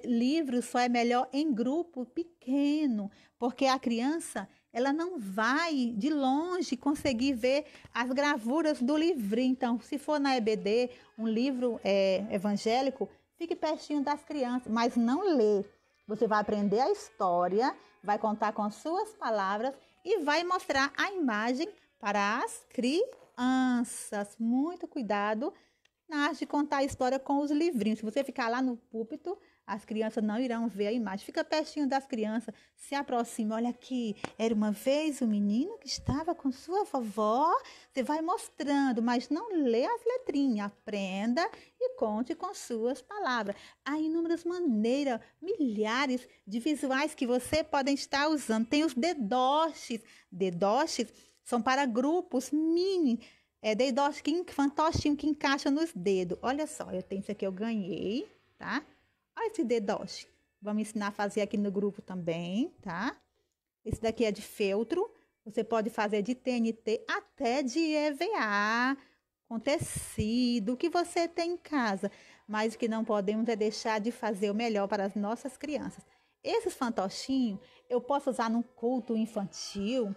A: Livros só é melhor em grupo pequeno, porque a criança, ela não vai de longe conseguir ver as gravuras do livrinho. Então, se for na EBD, um livro evangélico, fique pertinho das crianças, mas não lê. Você vai aprender a história, vai contar com as suas palavras e vai mostrar a imagem para as crianças. Muito cuidado na arte de contar a história com os livrinhos. Se você ficar lá no púlpito, as crianças não irão ver a imagem. Fica pertinho das crianças, se aproxima. Olha aqui, era uma vez um menino que estava com sua vovó. Você vai mostrando, mas não lê as letrinhas. Aprenda e conte com suas palavras. Há inúmeras maneiras, milhares de visuais que você pode estar usando. Tem os dedoches. Dedoches são para grupos mini. Dedoche, fantochinho que encaixa nos dedos. Olha só, eu tenho isso aqui, eu ganhei, tá? Olha esse dedoche. Vamos ensinar a fazer aqui no grupo também, tá? Esse daqui é de feltro. Você pode fazer de TNT até de EVA, com tecido, o que você tem em casa. Mas o que não podemos é deixar de fazer o melhor para as nossas crianças. Esses fantochinhos eu posso usar no culto infantil,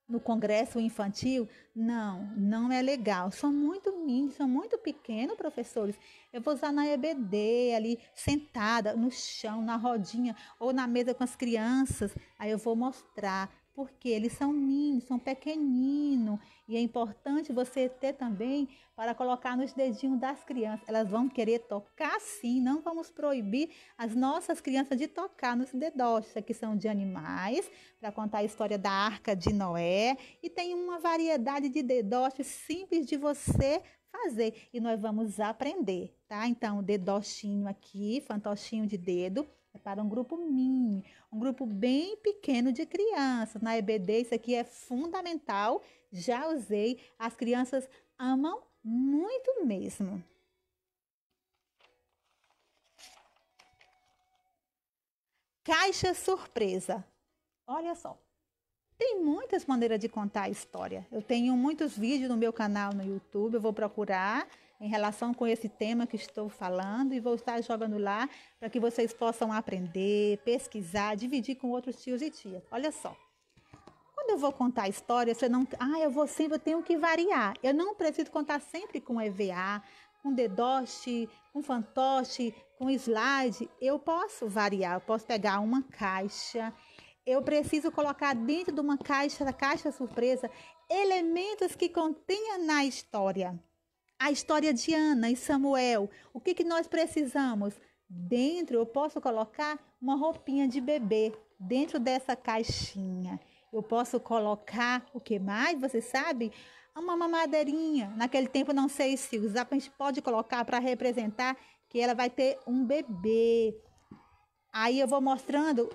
A: no congresso infantil. Não é legal. São muito mini, são muito pequenos, professores. Eu vou usar na EBD, ali, sentada no chão, na rodinha, ou na mesa com as crianças. Aí eu vou mostrar, porque eles são mini, são pequeninos. E é importante você ter também para colocar nos dedinhos das crianças. Elas vão querer tocar sim, não vamos proibir as nossas crianças de tocar nos dedoches. Aqui são de animais, para contar a história da Arca de Noé. E tem uma variedade de dedoches simples de você fazer. E nós vamos aprender, tá? Então, o dedochinho aqui, fantochinho de dedo, é para um grupo mini, um grupo bem pequeno de crianças. Na EBD, isso aqui é fundamental. Já usei, as crianças amam muito mesmo. Caixa surpresa. Olha só, tem muitas maneiras de contar a história. Eu tenho muitos vídeos no meu canal no YouTube, eu vou procurar em relação com esse tema que estou falando e vou estar jogando lá para que vocês possam aprender, pesquisar, dividir com outros tios e tias. Olha só. Quando eu vou contar a história, você não... eu tenho que variar. Eu não preciso contar sempre com EVA, com dedoche, com fantoche, com slide. Eu posso variar, eu posso pegar uma caixa. Eu preciso colocar dentro de uma caixa, da caixa surpresa, elementos que contenha na história. A história de Ana e Samuel. O que nós precisamos? Dentro eu posso colocar uma roupinha de bebê dentro dessa caixinha. Eu posso colocar o que mais? Você sabe? Uma mamadeirinha. Naquele tempo não sei se usar, a gente pode colocar para representar que ela vai ter um bebê. Aí eu vou mostrando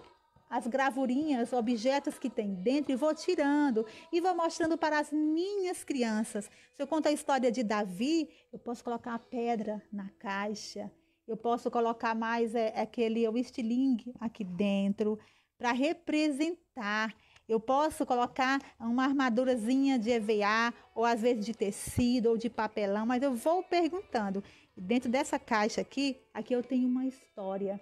A: as gravurinhas, objetos que tem dentro, e vou tirando e vou mostrando para as minhas crianças. Se eu conto a história de Davi, eu posso colocar a pedra na caixa, eu posso colocar mais o estilingue aqui dentro para representar. Eu posso colocar uma armadurazinha de EVA, ou às vezes de tecido ou de papelão, mas eu vou perguntando. Dentro dessa caixa aqui eu tenho uma história.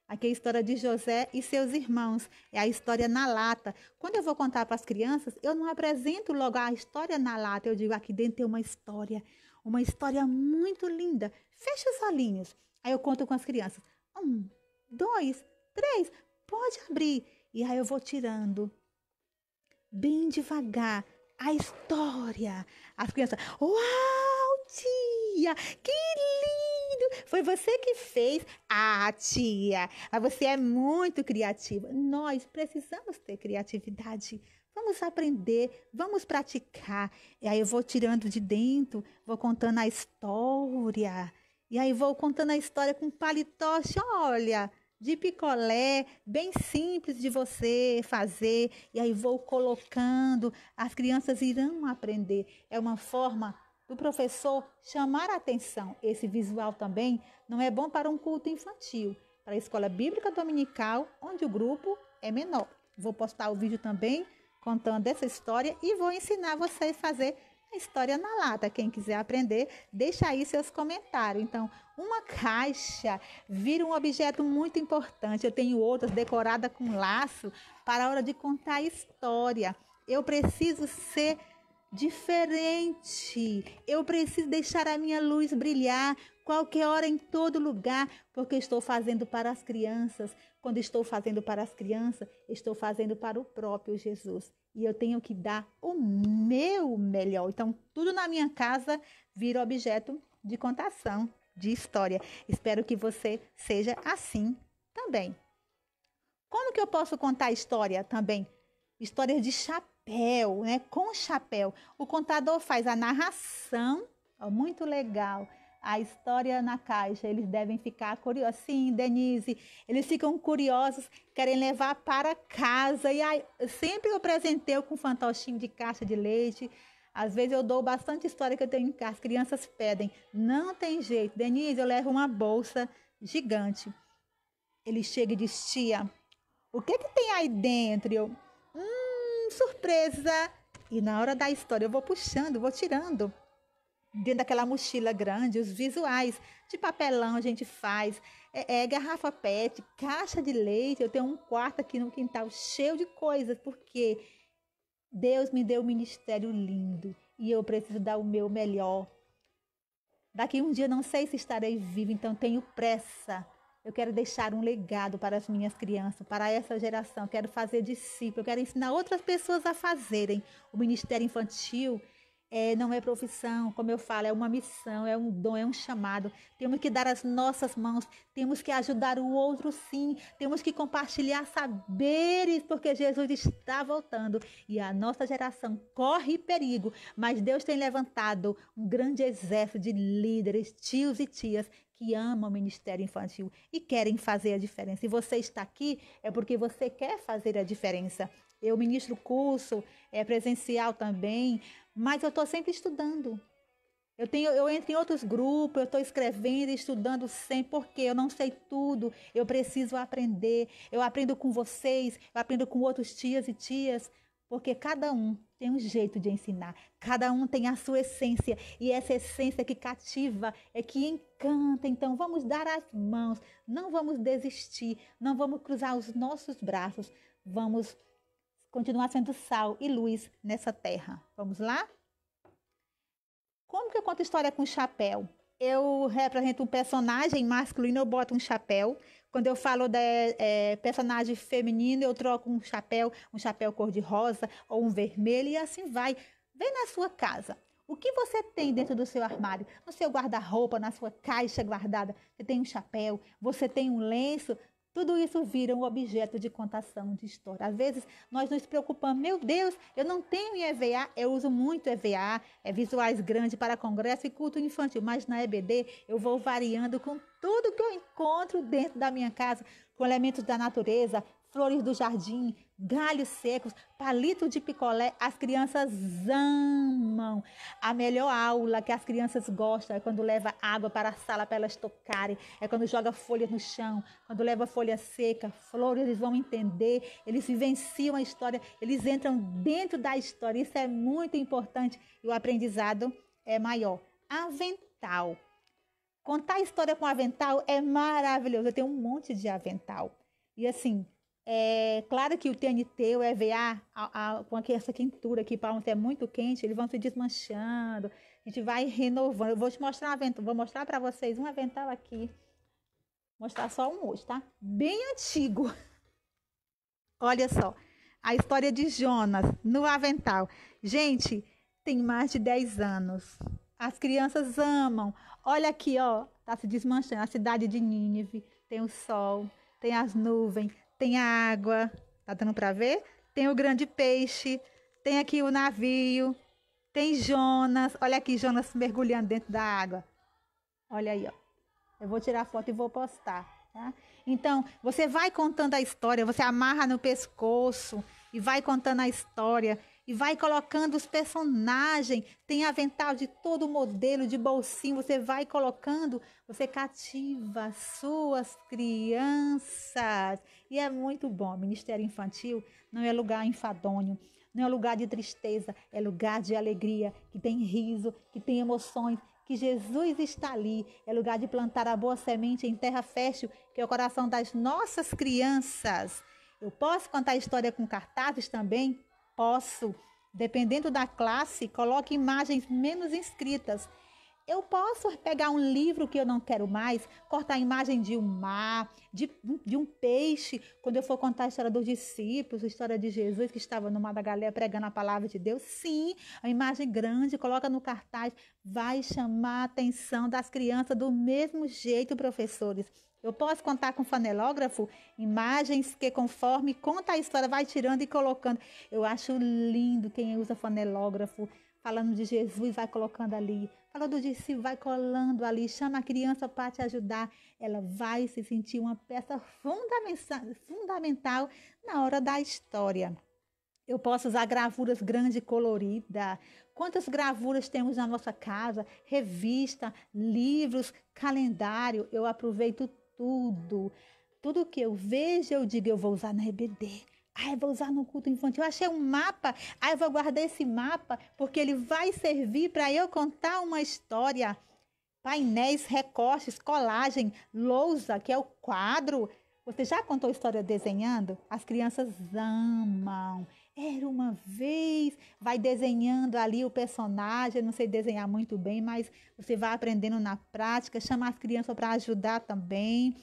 A: Aqui é a história de José e seus irmãos. É a história na lata. Quando eu vou contar para as crianças, eu não apresento logo a história na lata. Eu digo, aqui dentro tem uma história muito linda. Fecha os olhinhos. Aí eu conto com as crianças. 1, 2, 3, pode abrir. E aí eu vou tirando, bem devagar, a história. As crianças, uau, tia, que lindo! Foi você que fez? Ah, tia, mas você é muito criativa. Nós precisamos ter criatividade. Vamos aprender, vamos praticar. E aí eu vou tirando de dentro, vou contando a história. E aí vou contando a história com palitoche, olha, de picolé, bem simples de você fazer. E aí vou colocando, as crianças irão aprender. É uma forma do professor chamar a atenção. Esse visual também não é bom para um culto infantil, para a escola bíblica dominical, onde o grupo é menor. Vou postar o vídeo também contando essa história e vou ensinar vocês a fazer a história na lata. Quem quiser aprender, deixa aí seus comentários. Então, uma caixa vira um objeto muito importante. Eu tenho outras decoradas com laço para a hora de contar a história. Eu preciso ser diferente. Eu preciso deixar a minha luz brilhar qualquer hora, em todo lugar, porque estou fazendo para as crianças. Quando estou fazendo para as crianças, estou fazendo para o próprio Jesus. E eu tenho que dar o meu melhor. Então, tudo na minha casa vira objeto de contação, de história. Espero que você seja assim também. Como que eu posso contar história também? Histórias de chapéu, né? Com chapéu. O contador faz a narração, ó, muito legal. A história na caixa, eles devem ficar curiosos. Sim, Denise, eles ficam curiosos, querem levar para casa. E aí, sempre eu presenteio com fantochinho de caixa de leite. Às vezes eu dou bastante história que eu tenho em casa. As crianças pedem. Não tem jeito. Denise, eu levo uma bolsa gigante. Ele chega e diz, tia, o que tem aí dentro? Eu, surpresa. E na hora da história eu vou puxando, vou tirando. Dentro daquela mochila grande, os visuais de papelão a gente faz, garrafa PET, caixa de leite. Eu tenho um quarto aqui no quintal cheio de coisas, porque Deus me deu um ministério lindo e eu preciso dar o meu melhor. Daqui um dia não sei se estarei viva, então tenho pressa. Eu quero deixar um legado para as minhas crianças, para essa geração. Eu quero fazer discípulo, eu quero ensinar outras pessoas a fazerem. O ministério infantil não é profissão, como eu falo, é uma missão, é um dom, é um chamado. Temos que dar as nossas mãos, temos que ajudar o outro sim, temos que compartilhar saberes, porque Jesus está voltando e a nossa geração corre perigo, mas Deus tem levantado um grande exército de líderes, tios e tias que amam o ministério infantil e querem fazer a diferença. E você está aqui é porque você quer fazer a diferença. Eu ministro curso, presencial também, mas eu estou sempre estudando. Eu entro em outros grupos, eu estou escrevendo e estudando sempre, porque eu não sei tudo, eu preciso aprender. Eu aprendo com vocês, eu aprendo com outros tias e tias, porque cada um tem um jeito de ensinar, cada um tem a sua essência, e essa essência que cativa, é que encanta. Então vamos dar as mãos, não vamos desistir, não vamos cruzar os nossos braços, vamos continuar sendo sal e luz nessa terra. Vamos lá? Como que eu conto história com chapéu? Eu represento um personagem masculino, eu boto um chapéu. Quando eu falo de personagem feminino, eu troco um chapéu cor-de-rosa ou um vermelho, e assim vai. Vem na sua casa. O que você tem dentro do seu armário? No seu guarda-roupa, na sua caixa guardada, você tem um chapéu, você tem um lenço. Tudo isso vira um objeto de contação de história. Às vezes, nós nos preocupamos, meu Deus, eu não tenho EVA, eu uso muito EVA, visuais grandes para congresso e culto infantil, mas na EBD eu vou variando com tudo que eu encontro dentro da minha casa, com elementos da natureza, flores do jardim, galhos secos, palito de picolé. As crianças amam. A melhor aula que as crianças gostam é quando leva água para a sala para elas tocarem, é quando joga folhas no chão, quando leva folha seca, flores, eles vão entender, eles vivenciam a história, eles entram dentro da história. Isso é muito importante e o aprendizado é maior. Avental. Contar a história com avental é maravilhoso. Eu tenho um monte de avental. E assim, claro que o TNT, o EVA, com essa quentura aqui, para onde é muito quente, eles vão se desmanchando. A gente vai renovando. Eu vou te mostrar um avental. Vou mostrar para vocês um avental aqui. Mostrar só um hoje, tá? Bem antigo. Olha só. A história de Jonas no avental. Gente, tem mais de 10 anos. As crianças amam. Olha aqui, ó. Tá se desmanchando. A cidade de Nínive. Tem o sol, tem as nuvens, tem a água, tá dando para ver? Tem o grande peixe, tem aqui o navio, tem Jonas. Olha aqui, Jonas mergulhando dentro da água. Olha aí, ó. Eu vou tirar foto e vou postar, tá? Então, você vai contando a história, você amarra no pescoço e vai contando a história e vai colocando os personagens. Tem avental de todo modelo, de bolsinho, você vai colocando, você cativa suas crianças. E é muito bom. Ministério Infantil não é lugar enfadonho, não é lugar de tristeza, é lugar de alegria, que tem riso, que tem emoções, que Jesus está ali. É lugar de plantar a boa semente em terra fértil, que é o coração das nossas crianças. Eu posso contar a história com cartazes também? Posso. Dependendo da classe, coloque imagens menos inscritas. Eu posso pegar um livro que eu não quero mais, cortar a imagem de um mar, de um peixe, quando eu for contar a história dos discípulos, a história de Jesus que estava no mar da Galileia pregando a palavra de Deus. Sim, a imagem grande, coloca no cartaz, vai chamar a atenção das crianças do mesmo jeito, professores. Eu posso contar com fanelógrafo, imagens que conforme conta a história, vai tirando e colocando. Eu acho lindo quem usa fanelógrafo, falando de Jesus, vai colocando ali. Falando do discípulo, vai colando ali. Chama a criança para te ajudar. Ela vai se sentir uma peça fundamental na hora da história. Eu posso usar gravuras grandes e coloridas. Quantas gravuras temos na nossa casa? Revista, livros, calendário. Eu aproveito tudo. Tudo que eu vejo, eu digo, eu vou usar na EBD. Eu vou usar no culto infantil. Eu achei um mapa. Eu vou guardar esse mapa porque ele vai servir para eu contar uma história. Painéis, recortes, colagem, lousa, que é o quadro. Você já contou história desenhando? As crianças amam. Era uma vez, vai desenhando ali o personagem. Eu não sei desenhar muito bem, mas você vai aprendendo na prática. Chama as crianças para ajudar também.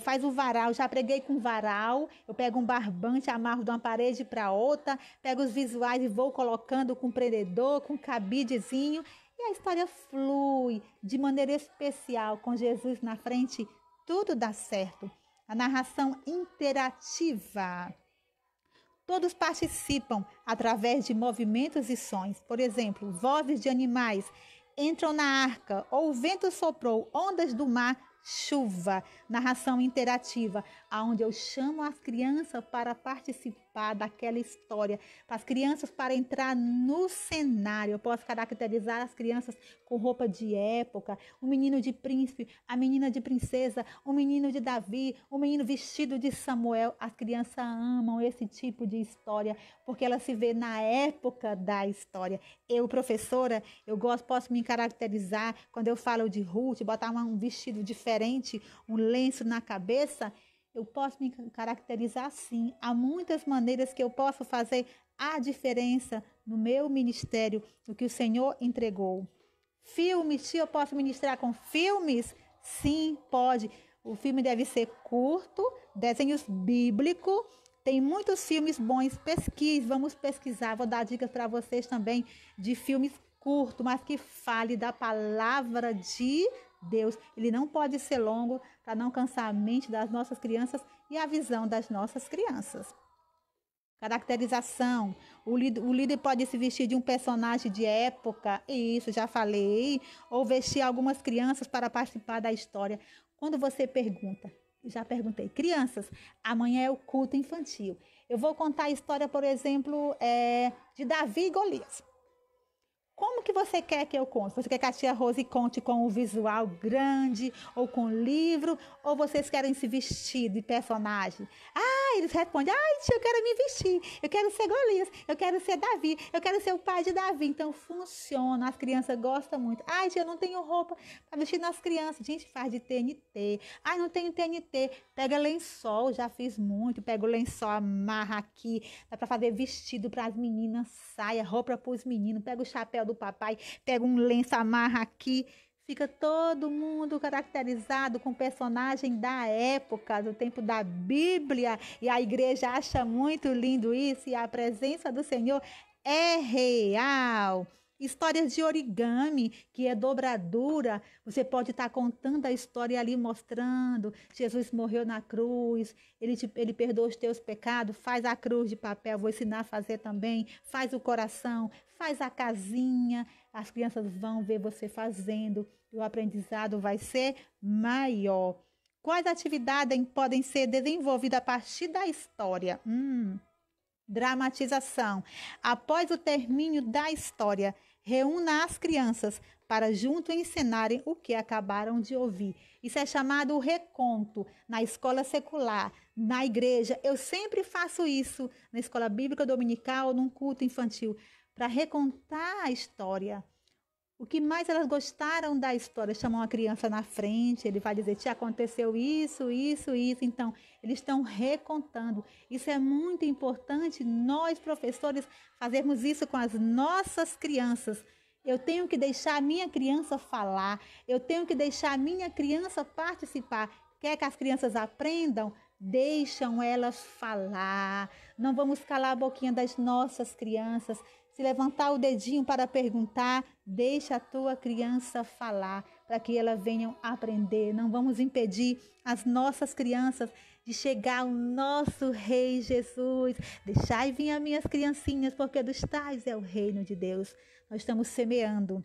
A: Faz o varal, já preguei com varal. Eu pego um barbante, amarro de uma parede para outra, pego os visuais e vou colocando com prendedor, com cabidezinho. E a história flui de maneira especial, com Jesus na frente, tudo dá certo. A narração interativa. Todos participam através de movimentos e sons. Por exemplo, vozes de animais entram na arca, ou o vento soprou, ondas do mar, chuva. Narração interativa, onde eu chamo as crianças para participar daquela história, para as crianças para entrar no cenário. Eu posso caracterizar as crianças com roupa de época, o menino de príncipe, a menina de princesa, o menino de Davi, o menino vestido de Samuel. As crianças amam esse tipo de história, porque ela se vê na época da história. Eu, professora, posso me caracterizar quando eu falo de Ruth, botar um vestido diferente, um lenço na cabeça. Eu posso me caracterizar assim. Há muitas maneiras que eu posso fazer a diferença no meu ministério, no que o Senhor entregou. Filmes, se eu posso ministrar com filmes? Sim, pode. O filme deve ser curto, desenhos bíblicos. Tem muitos filmes bons, pesquise, vamos pesquisar. Vou dar dicas para vocês também de filmes curto, mas que fale da palavra de Deus. Ele não pode ser longo para não cansar a mente das nossas crianças e a visão das nossas crianças. Caracterização. O líder pode se vestir de um personagem de época, isso já falei, ou vestir algumas crianças para participar da história. Quando você pergunta, já perguntei, crianças, amanhã é o culto infantil. Eu vou contar a história, por exemplo, de Davi e Golias. Como que você quer que eu conte? Você quer que a tia Rose conte com um visual grande ou com livro? Ou vocês querem se vestir de personagem? Eles respondem, tia, eu quero me vestir, eu quero ser Golias, eu quero ser Davi, eu quero ser o pai de Davi. Então funciona, as crianças gostam muito. Tia, eu não tenho roupa para vestir nas crianças. Gente, faz de TNT. Não tenho TNT. Pega lençol, já fiz muito. Pega o lençol, amarra aqui. Dá para fazer vestido para as meninas, saia, roupa para os meninos. Pega o chapéu do papai, pega um lenço, amarra aqui. Fica todo mundo caracterizado com personagem da época, do tempo da Bíblia. E a igreja acha muito lindo isso. E a presença do Senhor é real. Histórias de origami, que é dobradura. Você pode estar contando a história ali, mostrando. Jesus morreu na cruz, ele perdoa os teus pecados. Faz a cruz de papel, vou ensinar a fazer também. Faz o coração, faz a casinha. As crianças vão ver você fazendo. E o aprendizado vai ser maior. Quais atividades podem ser desenvolvidas a partir da história? Dramatização. Após o término da história, reúna as crianças para juntos ensinarem o que acabaram de ouvir. Isso é chamado reconto. Na escola secular, na igreja, eu sempre faço isso, na escola bíblica dominical, num culto infantil, para recontar a história. O que mais elas gostaram da história? Chamam a criança na frente, ele vai dizer, tia, aconteceu isso, isso, isso. Então, eles estão recontando. Isso é muito importante, nós, professores, fazermos isso com as nossas crianças. Eu tenho que deixar a minha criança falar, eu tenho que deixar a minha criança participar. Quer que as crianças aprendam? Deixam elas falar. Não vamos calar a boquinha das nossas crianças. Se levantar o dedinho para perguntar, deixa a tua criança falar, para que elas venham aprender. Não vamos impedir as nossas crianças de chegar ao nosso Rei Jesus. Deixai vir as minhas criancinhas, porque dos tais é o reino de Deus. Nós estamos semeando,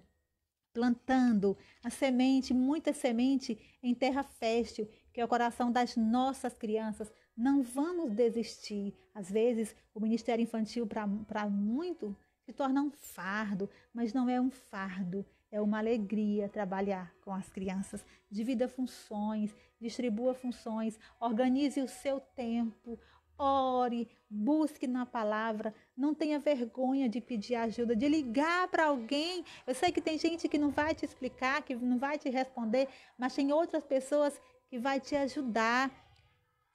A: plantando a semente, muita semente em terra fértil, que é o coração das nossas crianças. Não vamos desistir. Às vezes, o ministério infantil, para muito, se torna um fardo, mas não é um fardo, é uma alegria trabalhar com as crianças. Divida funções, distribua funções, organize o seu tempo, ore, busque na palavra, não tenha vergonha de pedir ajuda, de ligar para alguém. Eu sei que tem gente que não vai te explicar, que não vai te responder, mas tem outras pessoas que vai te ajudar.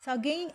A: Se alguém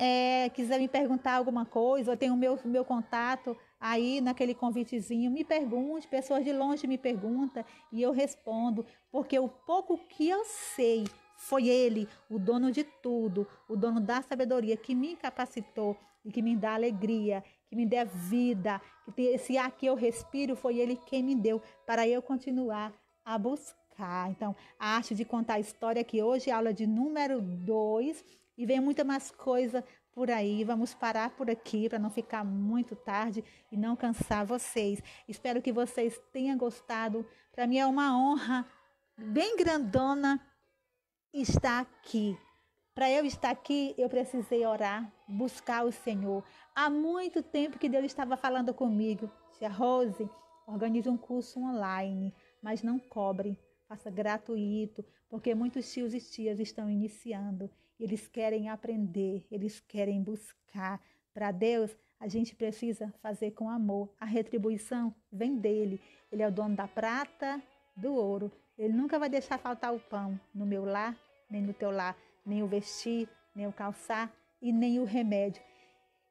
A: quiser me perguntar alguma coisa, eu tenho o meu contato aí naquele convitezinho, me pergunte, pessoas de longe me perguntam e eu respondo, porque o pouco que eu sei foi Ele, o dono de tudo, o dono da sabedoria, que me capacitou e que me dá alegria, que me dá vida, que esse ar que eu respiro foi Ele quem me deu, para eu continuar a buscar. Então, a arte de contar a história, que hoje é aula de número 2, e vem muita mais coisa por aí. Vamos parar por aqui para não ficar muito tarde e não cansar vocês. Espero que vocês tenham gostado. Para mim é uma honra bem grandona estar aqui. Para eu estar aqui, eu precisei orar, buscar o Senhor. Há muito tempo que Deus estava falando comigo. Tia Rose, organize um curso online, mas não cobre, faça gratuito, porque muitos tios e tias estão iniciando. Eles querem aprender, eles querem buscar. Para Deus, a gente precisa fazer com amor. A retribuição vem dele. Ele é o dono da prata, do ouro. Ele nunca vai deixar faltar o pão no meu lar, nem no teu lar, nem o vestir, nem o calçar e nem o remédio.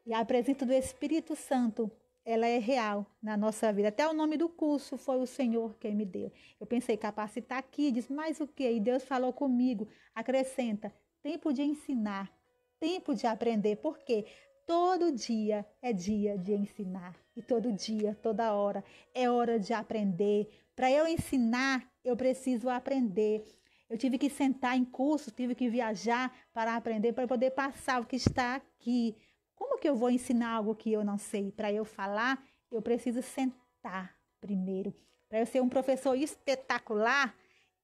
A: E a presença do Espírito Santo, ela é real na nossa vida. Até o nome do curso foi o Senhor quem me deu. Eu pensei, capacitar aqui, diz, mais o quê? E Deus falou comigo, acrescenta, tempo de ensinar, tempo de aprender. Por quê? Todo dia é dia de ensinar. E todo dia, toda hora, é hora de aprender. Para eu ensinar, eu preciso aprender. Eu tive que sentar em curso, tive que viajar para aprender, para poder passar o que está aqui. Como que eu vou ensinar algo que eu não sei? Para eu falar, eu preciso sentar primeiro. Para eu ser um professor espetacular,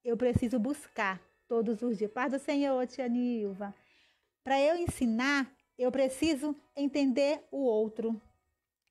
A: eu preciso buscar todos os dias. Paz do Senhor, tia Nilva. Para eu ensinar, eu preciso entender o outro.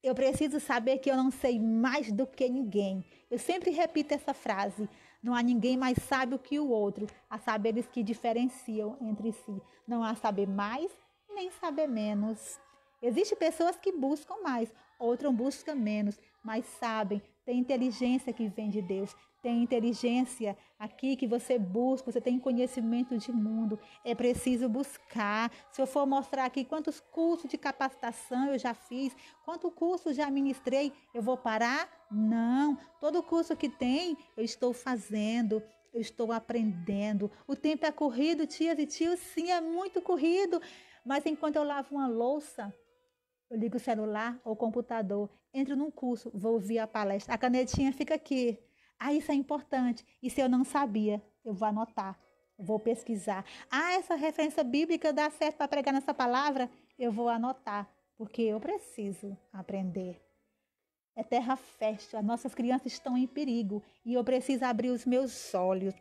A: Eu preciso saber que eu não sei mais do que ninguém. Eu sempre repito essa frase. Não há ninguém mais sábio que o outro. Há saberes que diferenciam entre si. Não há saber mais, nem saber menos. Existem pessoas que buscam mais, outras buscam menos, mas sabem, tem inteligência que vem de Deus. Tem inteligência aqui que você busca, você tem conhecimento de mundo. É preciso buscar. Se eu for mostrar aqui quantos cursos de capacitação eu já fiz, quantos cursos já ministrei, eu vou parar? Não. Todo curso que tem, eu estou fazendo, eu estou aprendendo. O tempo é corrido, tias e tios, sim, é muito corrido. Mas enquanto eu lavo uma louça, eu ligo o celular ou o computador, entro num curso, vou ouvir a palestra. A canetinha fica aqui. Ah, isso é importante. E se eu não sabia, eu vou anotar, vou pesquisar. Ah, essa referência bíblica dá certo para pregar nessa palavra? Eu vou anotar, porque eu preciso aprender. É terra fértil, as nossas crianças estão em perigo e eu preciso abrir os meus olhos.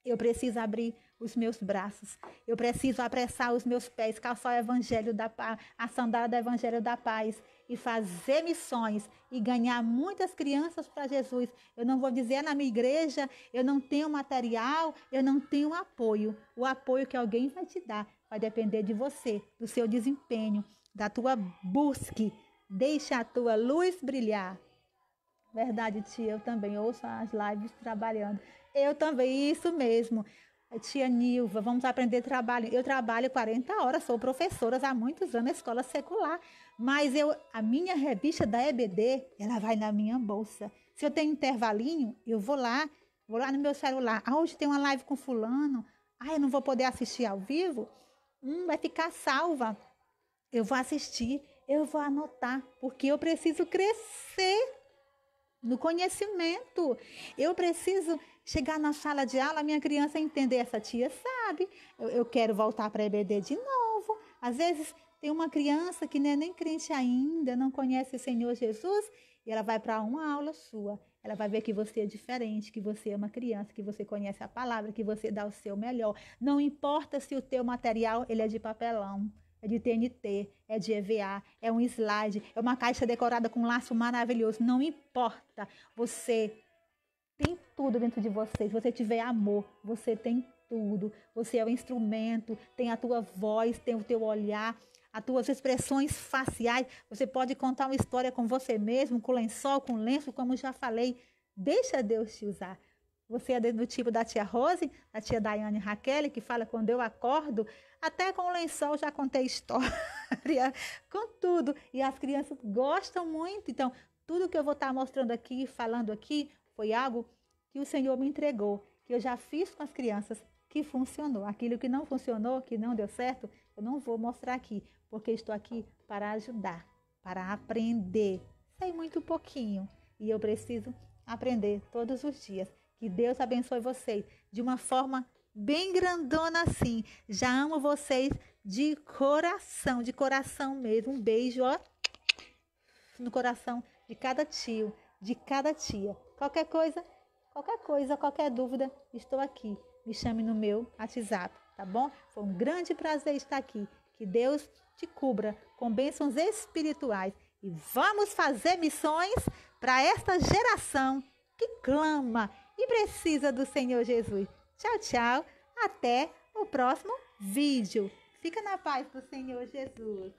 A: Eu preciso abrir os meus braços. Eu preciso apressar os meus pés, calçar o evangelho da paz, a sandália do evangelho da paz e fazer missões e ganhar muitas crianças para Jesus. Eu não vou dizer na minha igreja, eu não tenho material, eu não tenho apoio. O apoio que alguém vai te dar vai depender de você, do seu desempenho, da tua busca. Deixa a tua luz brilhar. Verdade, tia, eu também ouço as lives trabalhando. Eu também, isso mesmo. Tia Nilva, vamos aprender trabalho. Eu trabalho 40 horas, sou professora há muitos anos na escola secular. Mas a minha revista da EBD, ela vai na minha bolsa. Se eu tenho intervalinho, eu vou lá no meu celular. Ah, hoje tem uma live com fulano. Ah, eu não vou poder assistir ao vivo? Vai ficar salva. Eu vou assistir, eu vou anotar, porque eu preciso crescer no conhecimento. Eu preciso chegar na sala de aula, a minha criança entender, essa tia sabe, eu quero voltar para a EBD de novo. Às vezes tem uma criança que não é nem crente ainda, não conhece o Senhor Jesus, e ela vai para uma aula sua. Ela vai ver que você é diferente, que você é uma criança, que você conhece a palavra, que você dá o seu melhor. Não importa se o teu material ele é de papelão, é de TNT, é de EVA, é um slide, é uma caixa decorada com um laço maravilhoso. Não importa. Você tem tudo dentro de você. Se você tiver amor, você tem tudo. Você é o instrumento, tem a tua voz, tem o teu olhar, as tuas expressões faciais. Você pode contar uma história com você mesmo, com lençol, com lenço, como já falei. Deixa Deus te usar. Você é do tipo da tia Rose, da tia Daiane Raquel, que fala quando eu acordo, até com o lençol já contei história, com tudo. E as crianças gostam muito. Então, tudo que eu vou estar mostrando aqui, falando aqui, foi algo que o Senhor me entregou, que eu já fiz com as crianças, que funcionou. Aquilo que não funcionou, que não deu certo, eu não vou mostrar aqui, porque estou aqui para ajudar, para aprender. Sei muito pouquinho e eu preciso aprender todos os dias. Que Deus abençoe vocês de uma forma bem grandona assim. Já amo vocês de coração mesmo. Um beijo, ó, no coração de cada tio, de cada tia. Qualquer coisa, qualquer dúvida, estou aqui. Me chame no meu WhatsApp, tá bom? Foi um grande prazer estar aqui. Que Deus te cubra com bênçãos espirituais. E vamos fazer missões para esta geração que clama e precisa do Senhor Jesus. Tchau, tchau. Até o próximo vídeo. Fica na paz do Senhor Jesus.